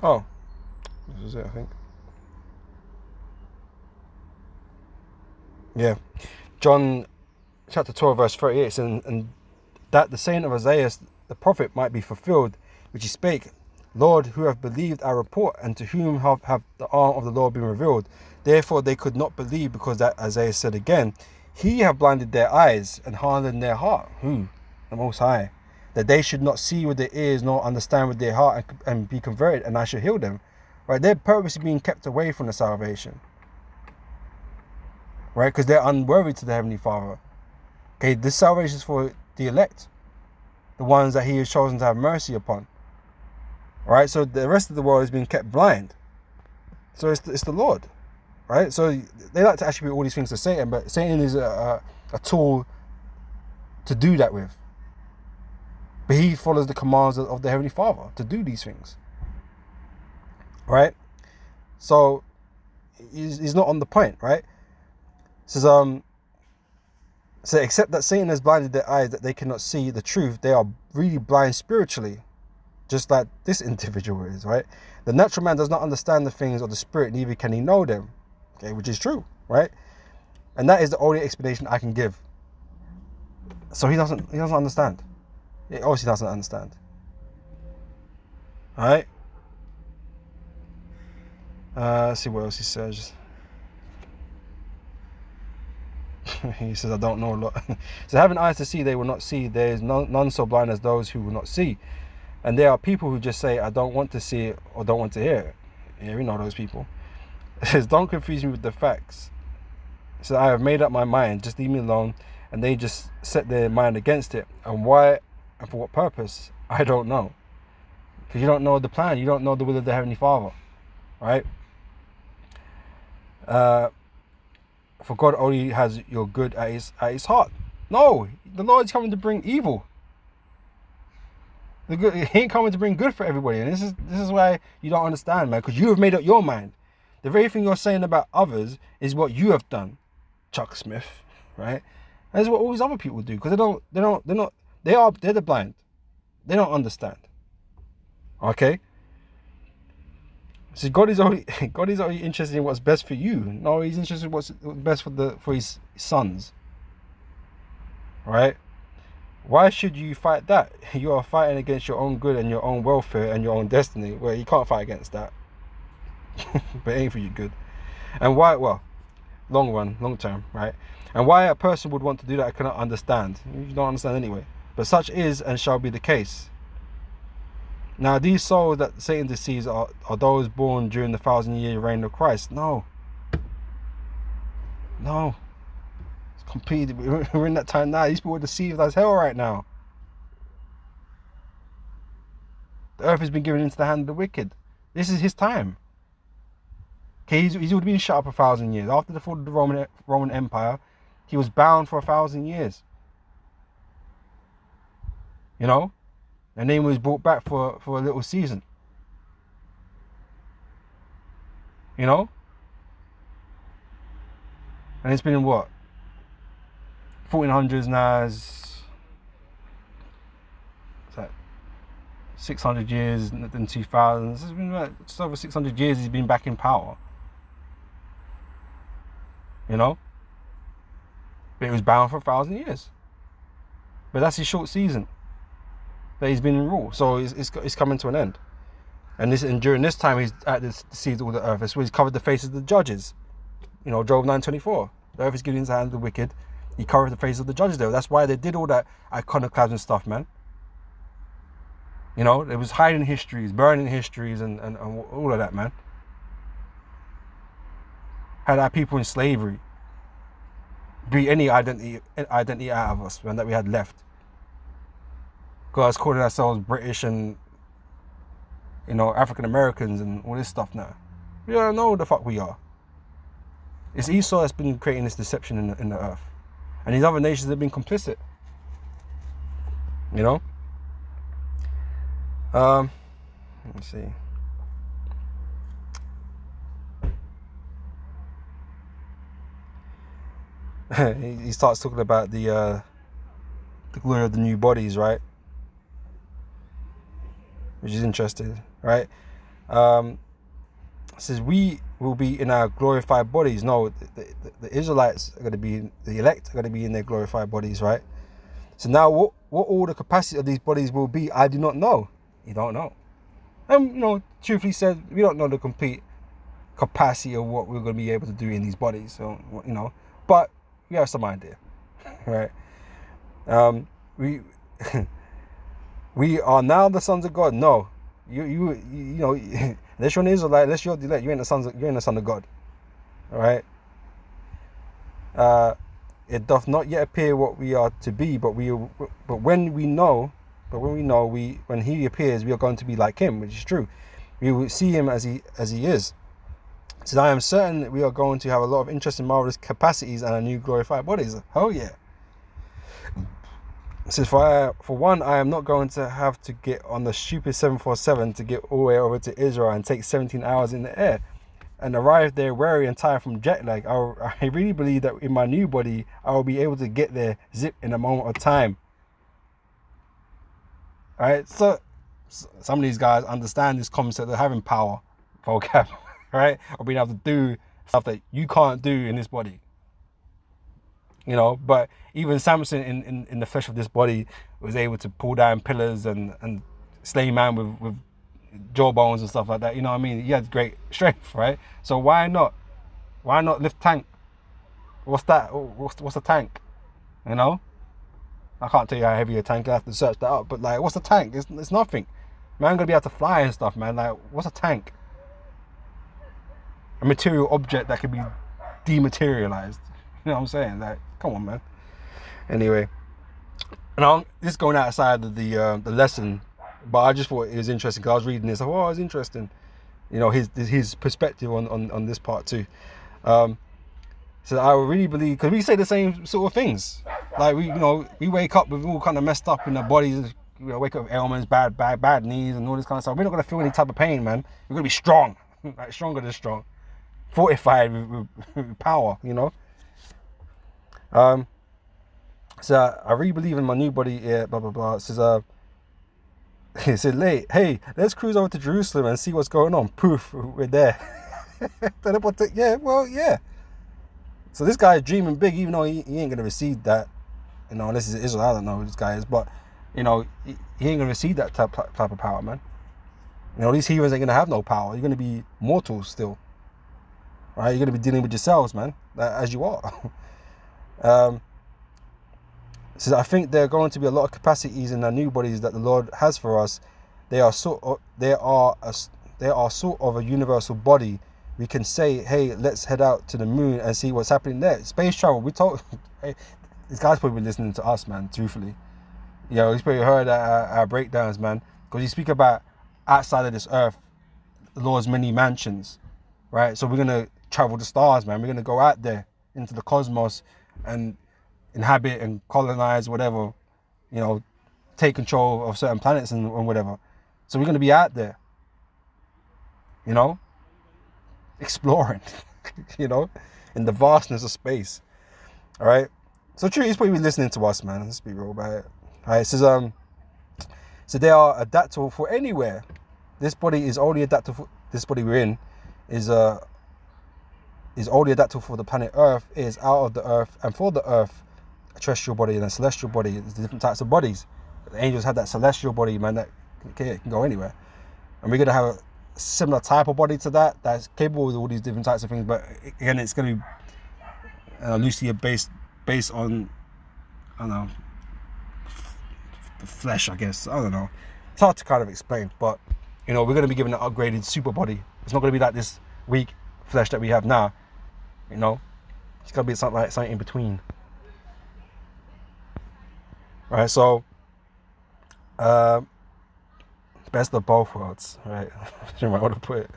Oh, this is it, I think. Yeah. John chapter 12 verse 38 says, and that the saying of Isaiah the prophet might be fulfilled, which he spake, Lord, who have believed our report, and to whom have the arm of the Lord been revealed. Therefore they could not believe, because that Isaiah said again, he have blinded their eyes and hardened their heart. Who? The Most High. That they should not see with their ears, nor understand with their heart, and be converted, and I shall heal them. Right? They're purposely being kept away from the salvation. right? Because they're unworthy to the Heavenly Father. Okay, this salvation is for the elect, the ones that He has chosen to have mercy upon. Right, so the rest of the world is being kept blind. So it's the Lord, right? So they like to attribute all these things to Satan, but Satan is a tool to do that with. But he follows the commands of the Heavenly Father to do these things, right? So he's not on the point, right? It says, so except that Satan has blinded their eyes that they cannot see the truth, they are really blind spiritually, just like this individual is, right? The natural man does not understand the things of the spirit, neither can he know them, okay, which is true, right? And that is the only explanation I can give. So he doesn't understand. He obviously doesn't understand. All right. Let's see what else he says. He says, I don't know a lot. So having eyes to see, they will not see. There is none so blind as those who will not see. And there are people who just say, I don't want to see it or don't want to hear it. Yeah, we know those people. It says, don't confuse me with the facts. So I have made up my mind, just leave me alone. And they just set their mind against it. And why and for what purpose, I don't know. Because you don't know the plan. You don't know the will of the Heavenly Father. Right? For God only has your good at his heart. No, the Lord is coming to bring evil. He ain't coming to bring good for everybody. And this is why you don't understand, man, because you have made up your mind. The very thing you're saying about others is what you have done, Chuck Smith, right? That's what all these other people do, because they're the blind. They don't understand. Okay? So God is only interested in what's best for you. No, he's interested in what's best for his sons. Right? Why should you fight that? You are fighting against your own good and your own welfare and your own destiny. Well, you can't fight against that. But it ain't for you good. And why? Well, long term, right? And why a person would want to do that, I cannot understand. You don't understand anyway. But such is and shall be the case. Now, these souls that Satan deceives are those born during the 1,000-year reign of Christ. No. It's completely, we're in that time now. These people are deceived as hell right now. The earth has been given into the hand of the wicked. This is his time. Okay, he's already been shut up 1,000 years. After the fall of the Roman Empire, he was bound for 1,000 years. You know? And then he was brought back for a little season. You know? And it's been in what? 1400s now is that 600 years, then 2000s. It's been like just over 600 years he's been back in power. You know? But he was bound for 1,000 years. But that's his short season that he's been in rule. So it's coming to an end. And during this time he's deceived all the earth. That's where he's covered the faces of the judges. You know, Job 9:24. The earth is given into the hand of the wicked. He covered the faces of the judges there. That's why they did all that iconoclasm stuff, man. You know, it was hiding histories, burning histories, and all of that, man. Had our people in slavery. Beat any identity out of us, man, that we had left. Guys calling ourselves British and, you know, African Americans and all this stuff now. We don't know who the fuck we are. It's Esau that's been creating this deception in the earth. And these other nations have been complicit. You know? Let me see. He starts talking about the glory of the new bodies, right? Which is interesting, right? It says we will be in our glorified bodies. No, the Israelites are going to be, the elect are going to be in their glorified bodies, right? So now what all the capacity of these bodies will be, I do not know. You don't know. And, you know, truthfully said, we don't know the complete capacity of what we're going to be able to do in these bodies. So, you know, but we have some idea, right? We we are now the sons of God. No, you know, unless you're an Israelite, unless you're the elect, you ain't the son of God. All right. It doth not yet appear what we are to be, but when he appears, we are going to be like him, which is true. We will see him as he is. So I am certain that we are going to have a lot of interesting, marvelous capacities and a new glorified bodies. Oh yeah. So for one, I am not going to have to get on the stupid 747 to get all the way over to Israel and take 17 hours in the air and arrive there weary and tired from jet lag. I really believe that in my new body, I will be able to get there zip in a moment of time. All right, so some of these guys understand this concept of having power, vocab, right? Or being able to do stuff that you can't do in this body. You know, but even Samson in the flesh of this body was able to pull down pillars and slay man with jawbones and stuff like that. You know what I mean? He had great strength, right? So why not lift tank? What's that? What's a tank? You know, I can't tell you how heavy a tank. I have to search that up. But like, what's a tank? It's nothing. Man, gonna be able to fly and stuff, man. Like, what's a tank? A material object that can be dematerialized. You know what I'm saying? Like, come on, man. Anyway, and this is going outside of the lesson, but I just thought it was interesting because I was reading this. Oh, it's interesting. You know, his perspective on this part too. So I really believe, because we say the same sort of things. Like we wake up with all kind of messed up in our bodies. We wake up with ailments, bad knees, and all this kind of stuff. We're not gonna feel any type of pain, man. We're gonna be strong, like stronger than strong, fortified with power. You know. So I really believe in my new body. Yeah, blah blah blah. It says he said, hey, let's cruise over to Jerusalem and see what's going on. Poof, we're there. Yeah, well, yeah. So this guy is dreaming big, even though he ain't gonna receive that. You know, unless he's Israel. I don't know who this guy is, but you know, he ain't gonna receive that type of power, man. You know, these heroes ain't gonna have no power. You're gonna be mortal still, right? You're gonna be dealing with yourselves, man, as you are. So I think there are going to be a lot of capacities in our new bodies that the Lord has for us. They are sort of a universal body. We can say, hey, let's head out to the moon and see what's happening there. Space travel. We told hey, this guy's probably been listening to us, man. Truthfully, you know, he's probably heard our breakdowns, man. Because you speak about outside of this earth, the Lord's many mansions, right? So we're gonna travel the stars, man. We're gonna go out there into the cosmos and inhabit and colonize whatever, you know, take control of certain planets and whatever. So we're going to be out there, you know, exploring, you know, in the vastness of space. All right. So true, he's probably listening to us, man. Let's be real about it. All right. It says, so they are adaptable for anywhere. This body is only adaptable. This body we're in is only adaptable for the planet Earth. It is out of the Earth and for the Earth. A terrestrial body and a celestial body. There's different types of bodies. The angels have that celestial body, man, that can go anywhere. And we're going to have a similar type of body to that that's capable of all these different types of things. But again, it's going to be loosely based on, I don't know, the flesh, I guess. I don't know. It's hard to kind of explain. But, you know, we're going to be given an upgraded super body. It's not going to be like this weak flesh that we have now. You know, it's going to be something in between. Right, so best of both worlds, right? You might want to put it.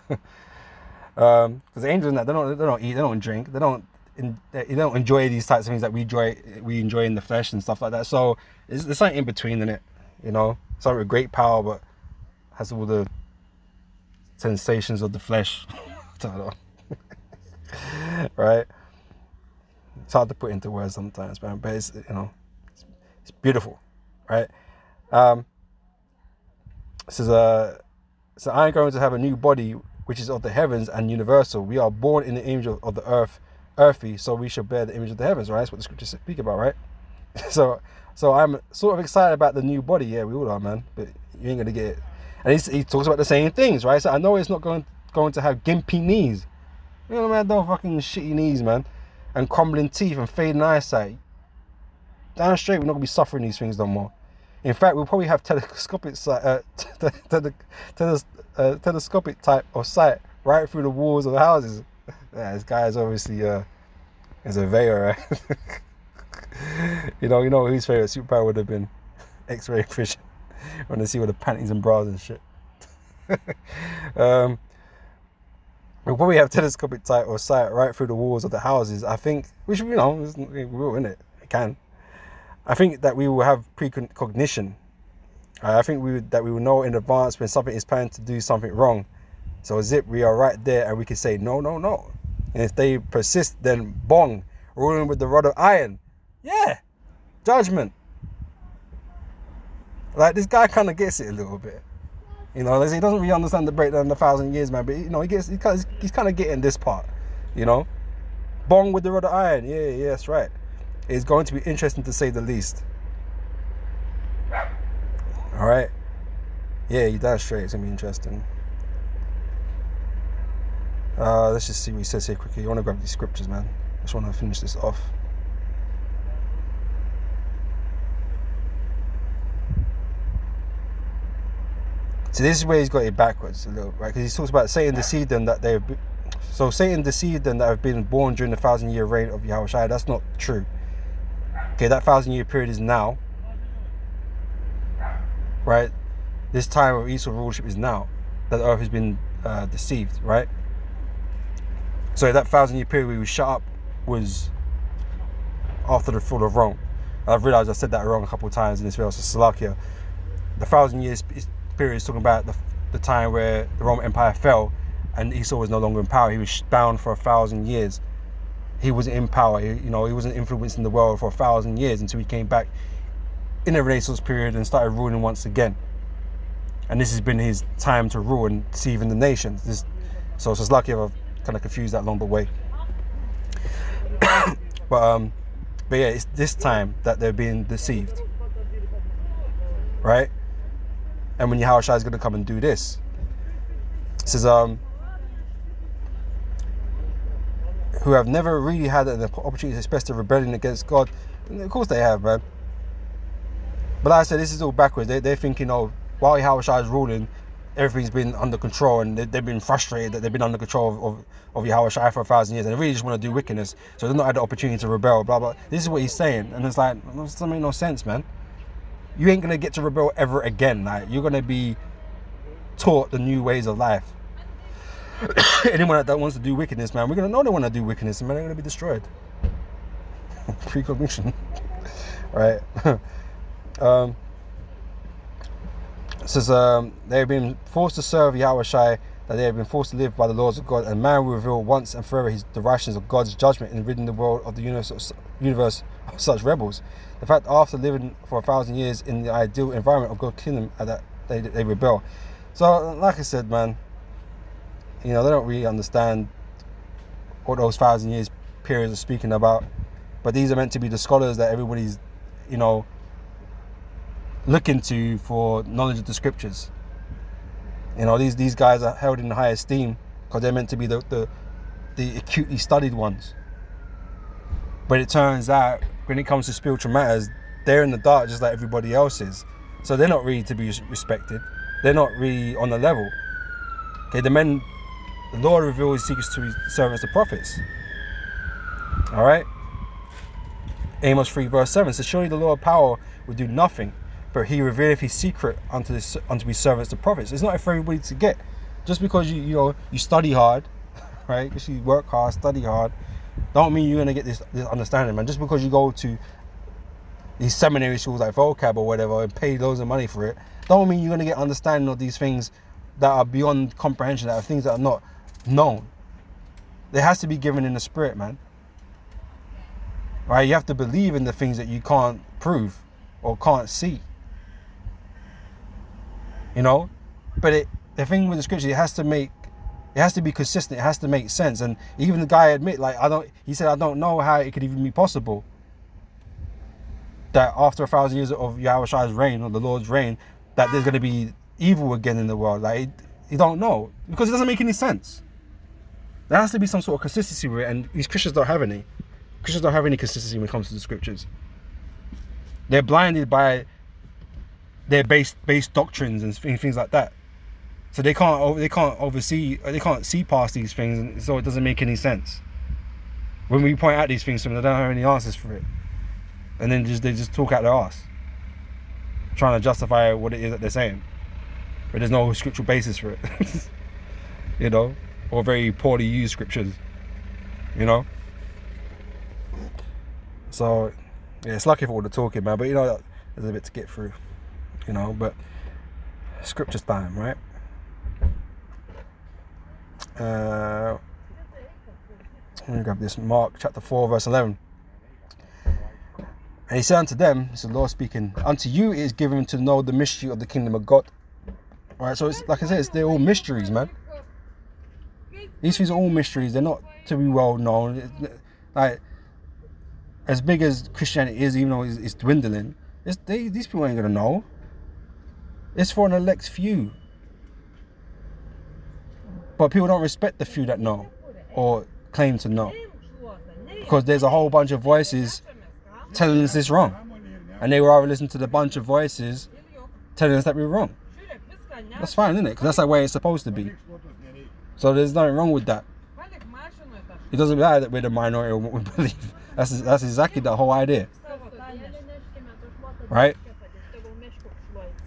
Because the angels, they don't eat, they don't drink, they don't enjoy these types of things that we enjoy in the flesh and stuff like that. So there's something in between in it, you know. Something with great power, but has all the sensations of the flesh. I don't know. Right? It's hard to put into words sometimes, man. But it's, you know. It's beautiful, right? Says, so I am going to have a new body which is of the heavens and universal. We are born in the image of the earth, earthy, so we shall bear the image of the heavens, right? That's what the scriptures speak about, right? So I'm sort of excited about the new body. Yeah, we all are, man. But you ain't gonna get it. And he talks about the same things, right? So I know it's not going to have gimpy knees. You know, man, don't fucking shitty knees, man, and crumbling teeth and fading eyesight. Down straight, we're not gonna be suffering these things no more. In fact, we'll probably have telescopic type of sight right through the walls of the houses. Yeah, this guy is obviously It's a Vega, right? you know whose favorite superpower would have been X-ray vision. Want to see all the panties and bras and shit. We'll probably have telescopic sight or sight right through the walls of the houses. I think, which we will, isn't it? It can. I think that we will have precognition. I think that we will know in advance when something is planned to do something wrong. So zip, we are right there, and we can say no, no, no. And if they persist, then bong, ruling with the rod of iron. Yeah, judgment. Like, this guy kind of gets it a little bit. You know, he doesn't really understand the breakdown of 1,000 years, man. But you know, he's kind of getting this part. You know, bong with the rod of iron. Yeah, that's right. It's going to be interesting to say the least. All right. Yeah, you damn straight. It's gonna be interesting. Let's just see what he says here quickly. I want to grab these scriptures, man. I just want to finish this off. So this is where he's got it backwards a little, right? Because he talks about Satan deceived them that they've. So Satan deceived them that have been born during the 1,000-year reign of Yahushua. That's not true. Okay, that 1,000-year period is now, right? This time of Esau rulership is now that the earth has been deceived, right? So that 1,000-year period we was shut up was after the fall of Rome. I've realized I said that wrong a couple of times in this video. So Salakia, the 1,000 years period is talking about the time where the Roman Empire fell and Esau was no longer in power. He was bound for 1,000 years. He wasn't in power. He wasn't influencing the world for 1,000 years until he came back in the Renaissance period and started ruling once again. And this has been his time to rule and deceiving the nations. So it's lucky I've kind of confused that along the way. but yeah, it's this time that they're being deceived, right? And when Yahushua is going to come and do this, it says, who have never really had an opportunity to express their rebellion against God. And of course they have, man. But like I said, this is all backwards. They're thinking, oh, while Yahushua is ruling, everything's been under control, and they've been frustrated that they've been under control of Yahushua for 1,000 years, and they really just want to do wickedness, so they've not had the opportunity to rebel, blah, blah. This is what he's saying, and it's like, it doesn't make no sense, man. You ain't going to get to rebel ever again. Like, you're going to be taught the new ways of life. Anyone that wants to do wickedness, man, we're going to know they want to do wickedness, and man, they're going to be destroyed. Precognition. Right? It says, they have been forced to serve Yahushua, that they have been forced to live by the laws of God, and man will reveal once and forever the rations of God's judgment in ridding the world of the universe of such rebels. The fact after living for 1,000 years in the ideal environment of God's kingdom, that they rebel. So, like I said, man, you know, they don't really understand what those 1,000 years periods are speaking about. But these are meant to be the scholars that everybody's, you know, looking to for knowledge of the scriptures. You know, these guys are held in high esteem because they're meant to be the acutely studied ones. But it turns out, when it comes to spiritual matters, they're in the dark just like everybody else is. So they're not really to be respected. They're not really on the level. Okay, the Lord reveals his secrets to his servants, the prophets. All right. Amos 3 verse 7 says, surely the Lord of power will do nothing, but he revealeth his secret unto his servants, the prophets. It's not for everybody to get. Just because you study hard, right? Because you work hard, study hard, don't mean you're going to get this understanding, man. Just because you go to these seminary schools like vocab or whatever and pay loads of money for it, don't mean you're going to get understanding of these things that are beyond comprehension, that are things that are not known. It has to be given in the spirit, man. Right? You have to believe in the things that you can't prove or can't see. You know? But the thing with the scripture, it has to be consistent. It has to make sense. And even the guy admit, like, he said, I don't know how it could even be possible that after 1,000 years of Yahushua's reign, or the Lord's reign, that there's going to be evil again in the world. Like, you don't know, because it doesn't make any sense. There has to be some sort of consistency with it, and these Christians don't have any. Christians don't have any consistency when it comes to the scriptures. They're blinded by their base doctrines and things like that. So they can't see past these things, and so it doesn't make any sense. when we point out these things to them, they don't have any answers for it. And then they just talk out their ass, trying to justify what it is that they're saying. But there's no scriptural basis for it. You know? Or very poorly used scriptures. You know? So, yeah, it's lucky for all the talking, man. But, you know, there's a bit to get through. You know? But, scripture's time, right? Let me grab this. Mark chapter 4, verse 11. And he said unto them, this is the Lord speaking, unto you it is given to know the mystery of the kingdom of God. Alright, so it's like I said, they're all mysteries, man. These things are all mysteries. They're not to be well known. Like, as big as Christianity is, even though it's dwindling, these people ain't gonna know. It's for an elect few. But people don't respect the few that know or claim to know, because there's a whole bunch of voices telling us this wrong, and they would rather listen to the bunch of voices telling us that we're wrong. That's fine, isn't it? Because that's the way it's supposed to be. So there's nothing wrong with that. It doesn't matter that we're the minority of what we believe. That's exactly the whole idea, right?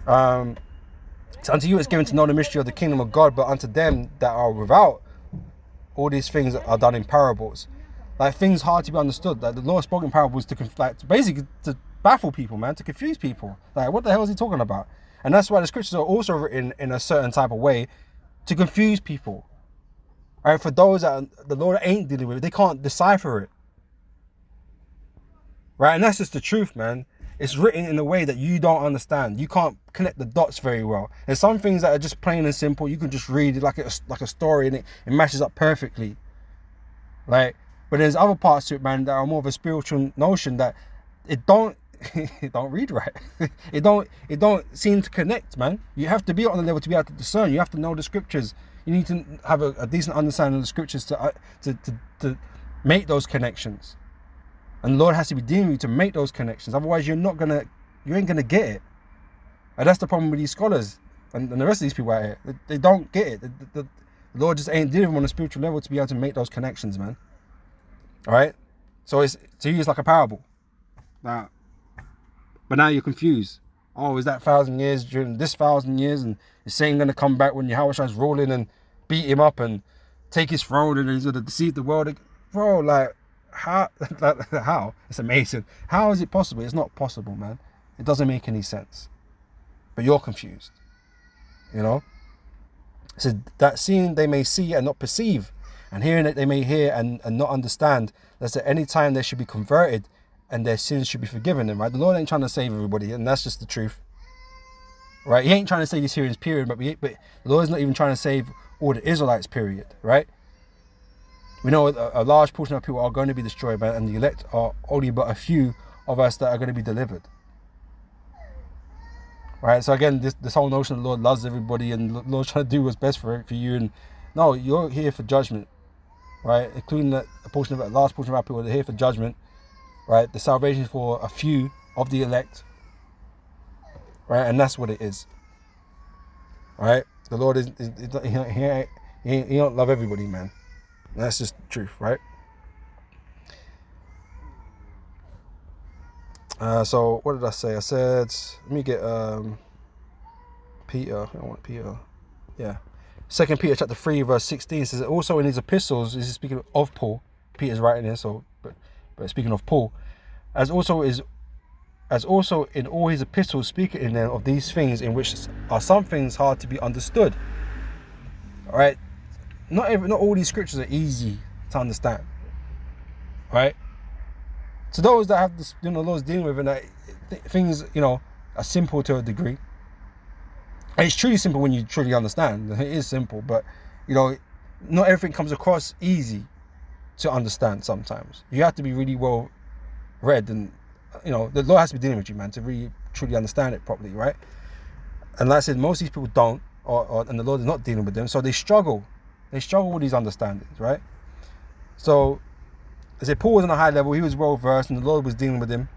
So unto you it's given to know the mystery of the kingdom of God, but unto them that are without, all these things are done in parables. Like, things hard to be understood. Like, the Lord spoke in parables basically to baffle people, man, to confuse people. Like, what the hell is he talking about? And that's why the scriptures are also written in a certain type of way to confuse people. Right? For those that the Lord ain't dealing with, they can't decipher it. Right? And that's just the truth, man. It's written in a way that you don't understand. You can't connect the dots very well. There's some things that are just plain and simple. You can just read it like a story, and it matches up perfectly. Like, but there's other parts to it, man, that are more of a spiritual notion that it don't read right. it don't seem to connect, man. You have to be on the level to be able to discern. You have to know the scriptures. You need to have a decent understanding of the scriptures to make those connections. And the Lord has to be dealing with you to make those connections. Otherwise, you ain't gonna get it. And that's the problem with these scholars and the rest of these people out here. They don't get it. The Lord just ain't dealing with them on a spiritual level to be able to make those connections, man. All right. So to you, it's like a parable. Now, but now you're confused. Oh, is that 1,000 years during this 1,000 years, and is Satan gonna come back when Yahushua is rolling and beat him up and take his throne, and he's gonna deceive the world? Bro, like, how? It's amazing. How is it possible? It's not possible, man. It doesn't make any sense. But you're confused. You know? It says that seeing they may see and not perceive, and hearing that they may hear and not understand, that at any time they should be converted and their sins should be forgiven them, right? The Lord ain't trying to save everybody, and that's just the truth. Right? He ain't trying to save the Syrians, period, but the Lord's not even trying to save all the Israelites, period, right? We know a large portion of people are going to be destroyed, and the elect are only but a few of us that are going to be delivered. Right? So again, this whole notion the Lord loves everybody and the Lord's trying to do what's best for you. And no, you're here for judgment, right? Including a large portion of our people are here for judgment, right? The salvation is for a few of the elect, right? And that's what it is, right? The Lord he don't love everybody, man. That's just the truth, right? So what did I say? I said, let me get Peter. I want Peter. Yeah. 2 Peter chapter 3 verse 16 says, also in his epistles, this is speaking of Paul. Peter's writing here, but speaking of Paul, as also in all his epistles, speaking in them of these things, in which are some things hard to be understood. All right. Not all these scriptures are easy to understand, right? To those that have this, the Lord's dealing with, and that things, are simple to a degree. And it's truly simple when you truly understand. It is simple, but not everything comes across easy to understand. Sometimes you have to be really well read, and the Lord has to be dealing with you, man, to really truly understand it properly, right? And like I said, most of these people don't, and the Lord is not dealing with them, so they struggle. They struggle with these understandings, right? So, I said, Paul was on a high level. He was well versed, and the Lord was dealing with him,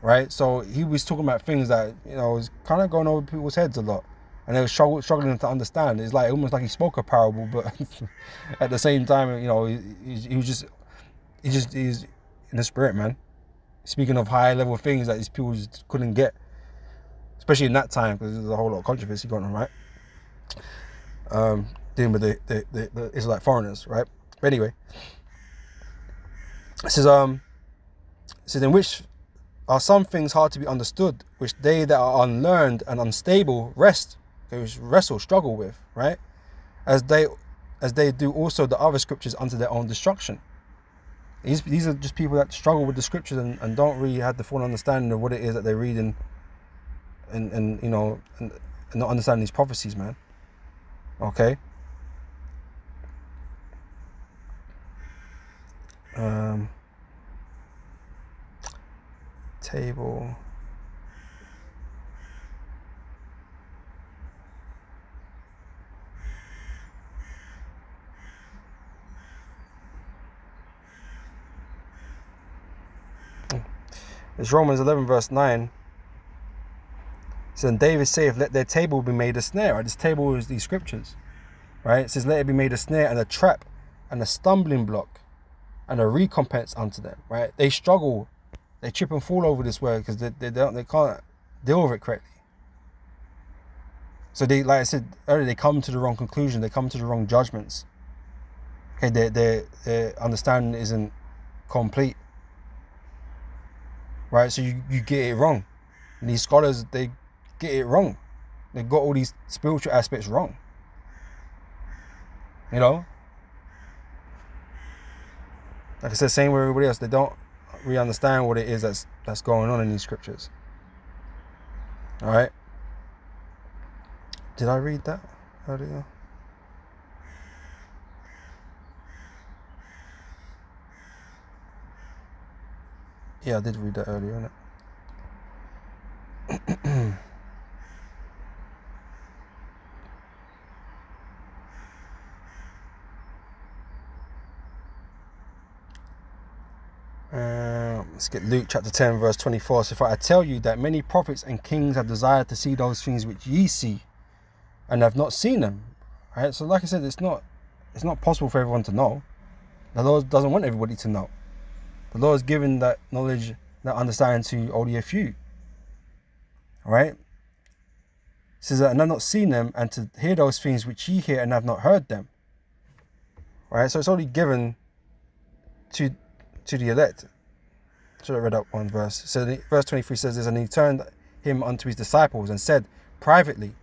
right? So he was talking about things that was kind of going over people's heads a lot, and they were struggling to understand. It's like almost like he spoke a parable, but at the same time, he was just he's in the spirit, man. Speaking of high level things that these people just couldn't get, especially in that time, because there's a whole lot of controversy going on, right? Dealing with the Israelite foreigners, right? But anyway, it says in which are some things hard to be understood, which they that are unlearned and unstable struggle with, right? As they do also the other scriptures unto their own destruction. These are just people that struggle with the scriptures and don't really have the full understanding of what it is that they're reading, and you know, and not understanding these prophecies, man. Okay. Table. It's Romans 11 verse 9. So then David saith, let their table be made a snare. Right? This table is these scriptures. Right? It says, let it be made a snare and a trap and a stumbling block and a recompense unto them. Right? They struggle. They trip and fall over this word because they can't deal with it correctly. So they, like I said earlier, they come to the wrong conclusion. They come to the wrong judgments. Okay, their understanding isn't complete. Right? So you get it wrong. And these scholars, they get it wrong. They got all these spiritual aspects wrong. You know? Like I said, same with everybody else. They don't really understand what it is that's going on in these scriptures. Alright? Did I read that? How do you? Yeah, I did read that earlier, innit? Let's get Luke chapter 10 verse 24. So if I tell you that many prophets and kings have desired to see those things which ye see and have not seen them. Right? So like I said, it's not possible for everyone to know. The Lord doesn't want everybody to know. The Lord has given that knowledge, that understanding to only a few. Alright? It says that, and have not seen them, and to hear those things which ye hear and have not heard them. Right? So it's only given to the elect. Should have read up one verse. So verse 23 says this, and he turned him unto his disciples and said privately.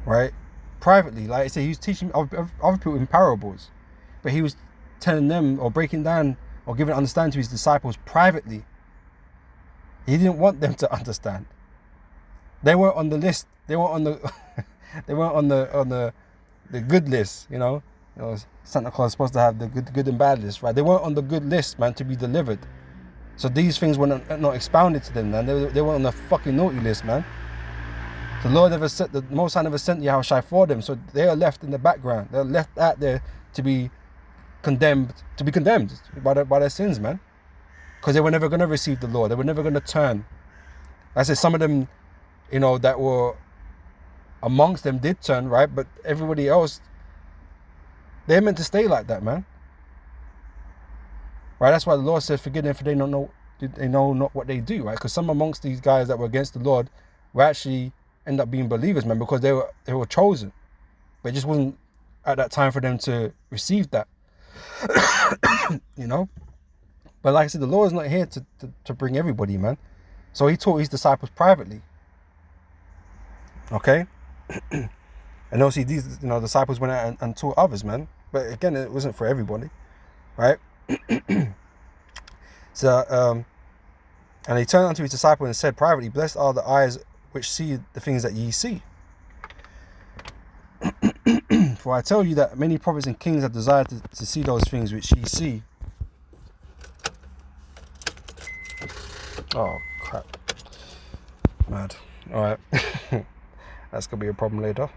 Right? Privately. Like I said, he was teaching other people in parables. But he was telling them, or breaking down, or giving understanding to his disciples privately. He didn't want them to understand. They weren't on the list. They weren't on the they weren't on the good list, you know. Santa Claus is supposed to have the good and bad list, right? They weren't on the good list, man, to be delivered. So these things were not expounded to them, man. They weren't on the fucking naughty list, man. The Lord never sent, the Most High never sent Yahushua for them, so they are left in the background. They're left out there to be condemned by their sins, man. Because they were never going to receive the Lord. They were never going to turn. I said some of them, you know, that were amongst them did turn, right? But everybody else, they're meant to stay like that, man. Right? That's why the Lord said, forgive them for they know not what they do, right? Because some amongst these guys that were against the Lord were actually end up being believers, man, because they were chosen. But it just wasn't at that time for them to receive that. You know? But like I said, the Lord is not here to bring everybody, man. So he taught his disciples privately. Okay? And obviously these, you know, disciples went out and taught others, man. But again, it wasn't for everybody. Right? So, and he turned unto his disciples and said privately, blessed are the eyes which see the things that ye see. For I tell you that many prophets and kings have desired to see those things which ye see. Oh, crap. Mad. Alright. That's going to be a problem later.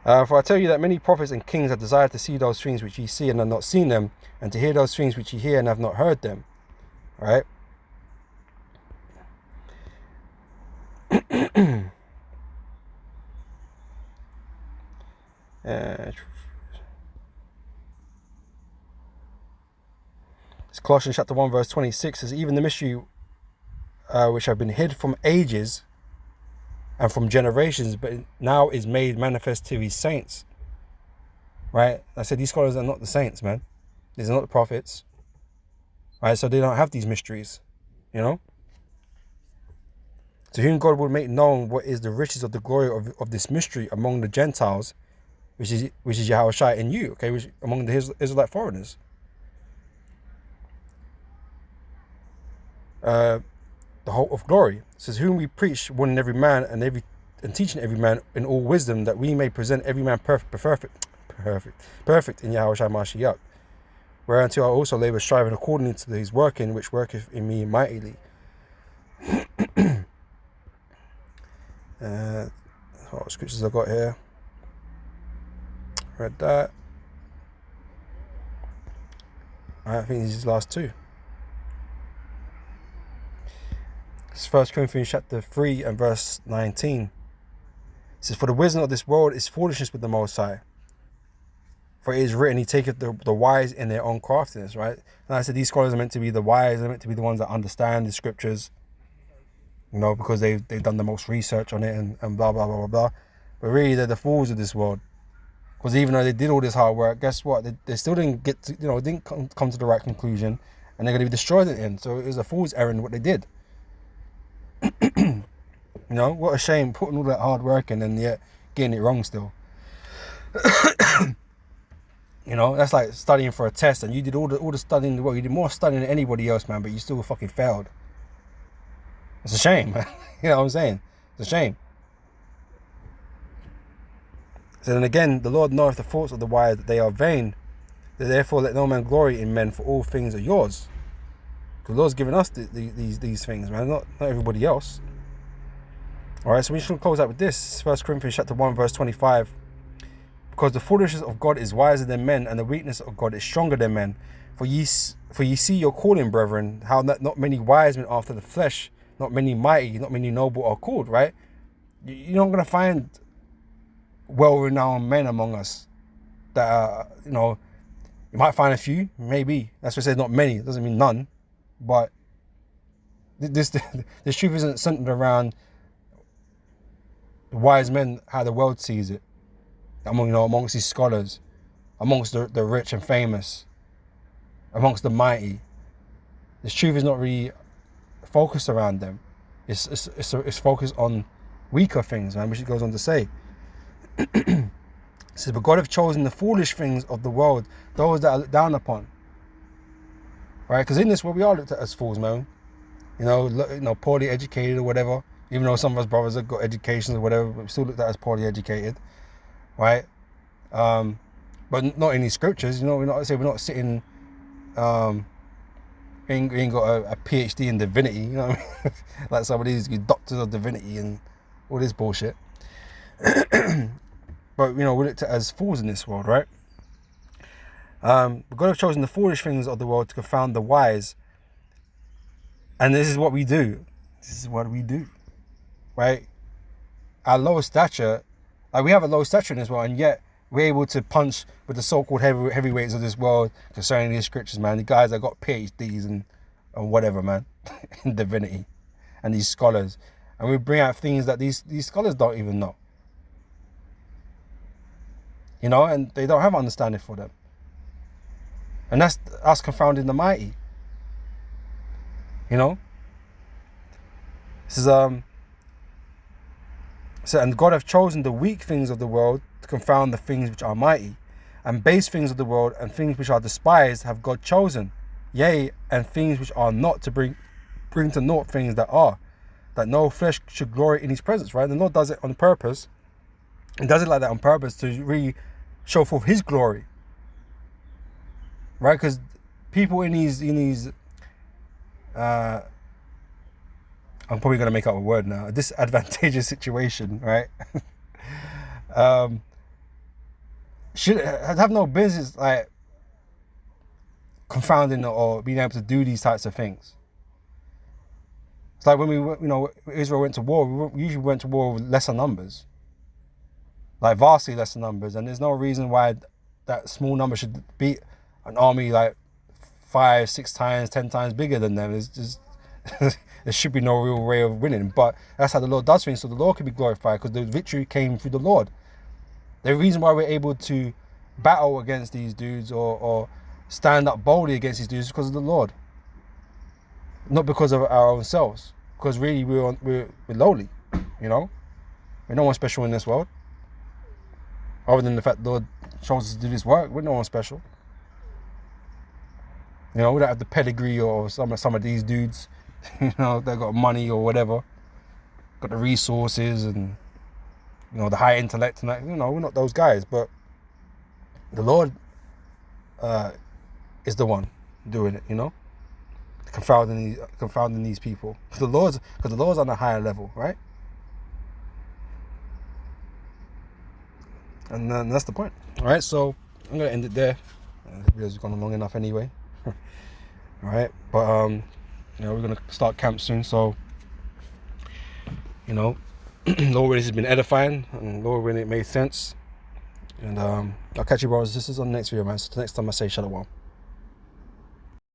For I tell you that many prophets and kings have desired to see those things which ye see and have not seen them, and to hear those things which ye hear and have not heard them. Alright? It's Colossians chapter 1 verse 26 says, even the mystery which have been hid from ages and from generations, but now is made manifest to his saints. Right? I said these scholars are not the saints, man. These are not the prophets. Right? So they don't have these mysteries, you know? To whom God will make known what is the riches of the glory of this mystery among the Gentiles, which is Yahushua in you, okay, which among the Israelite foreigners. The hope of glory. It says, whom we preach, warning every man and teaching every man in all wisdom, that we may present every man perfect in Yahushua Mashiach. Whereunto I also labor, striving according to his working, which worketh in me mightily. What scriptures I got here? Read that. I think these are the last two. It's 1 Corinthians chapter 3 and verse 19. It says, for the wisdom of this world is foolishness with the Most High. For it is written, he taketh the wise in their own craftiness, right? And I said these scholars are meant to be the wise, they're meant to be the ones that understand the scriptures, you know, because they've done the most research on it and blah, blah, blah, blah, blah. But really, they're the fools of this world. Because even though they did all this hard work, guess what? They still didn't get to, didn't come to the right conclusion, and they're going to be destroyed at the end. So it was a fool's errand what they did. What a shame, putting all that hard work in and yet getting it wrong still. That's like studying for a test, and you did all the studying in the world. You did more studying than anybody else, man, but you still fucking failed. It's a shame, man. You know what I'm saying? It's a shame. So then again, the Lord knoweth the thoughts of the wise, that they are vain. Therefore let no man glory in men, for all things are yours. Because the Lord's given us these things, man, not everybody else. Alright, so we should close out with this. 1 Corinthians chapter 1 verse 25. Because the foolishness of God is wiser than men, and the weakness of God is stronger than men. For ye see your calling, brethren, how that not many wise men after the flesh, not many mighty, not many noble are called, right? You're not going to find well-renowned men among us that are, you might find a few, maybe. That's what it says, not many. It doesn't mean none. But this truth isn't centered around wise men, how the world sees it. Amongst these scholars, amongst the rich and famous, amongst the mighty. This truth is not really focused around them. It's focused on weaker things, man, which it goes on to say. It says, but God hath chosen the foolish things of the world, those that are looked down upon. Right? Because in this world we are looked at as fools, man. Poorly educated or whatever. Even though some of us brothers have got educations or whatever, but we still looked at as poorly educated. Right? But not in these scriptures, we're not sitting, we ain't got a PhD in divinity, you know what I mean? Like some of these doctors of divinity and all this bullshit. But, we're looked at as fools in this world, right? God has chosen the foolish things of the world to confound the wise. And this is what we do. Right? Our lower stature, we have a low stature in this world, and yet we're able to punch with the so-called heavyweights of this world concerning these scriptures, man. The guys that got PhDs and whatever, man, in divinity, and these scholars. And we bring out things that these scholars don't even know. And they don't have understanding for them. And that's us confounding the mighty. This is So, and God hath chosen the weak things of the world to confound the things which are mighty, and base things of the world and things which are despised have God chosen, yea, and things which are not, to bring to naught things that are, that no flesh should glory in his presence. Right? The Lord does it on purpose. He does it like that on purpose to really show forth his glory. Right? Because people in these I'm probably going to make up a word now, a disadvantageous situation, right? Should have no business confounding or being able to do these types of things. It's like when Israel went to war, we usually went to war with lesser numbers, vastly lesser numbers, and there's no reason why that small number should beat an army 5, 6 times, 10 times bigger than them. It's just there should be no real way of winning. But that's how the Lord does things, so the Lord can be glorified, because the victory came through the Lord. The reason why we're able to battle against these dudes or stand up boldly against these dudes is because of the Lord, not because of our own selves. Because really we're lowly, you know. We're no one special in this world, other than the fact the Lord chose us to do this work. We're no one special. You know, we don't have the pedigree or some of these dudes, you know, they got money or whatever, got the resources and, you know, the high intellect and that. You know, we're not those guys. But the Lord is the one doing it, you know, confounding these people. Because the Lord's on a higher level, right? And then that's the point. All right, so I'm gonna end it there. The video's gone long enough anyway. All right, but you know, we're gonna start camp soon, so you know, Lord, this has been edifying, and Lord, when it made sense. And I'll catch you brothers and sisters on the next video, man. So next time I say shalom.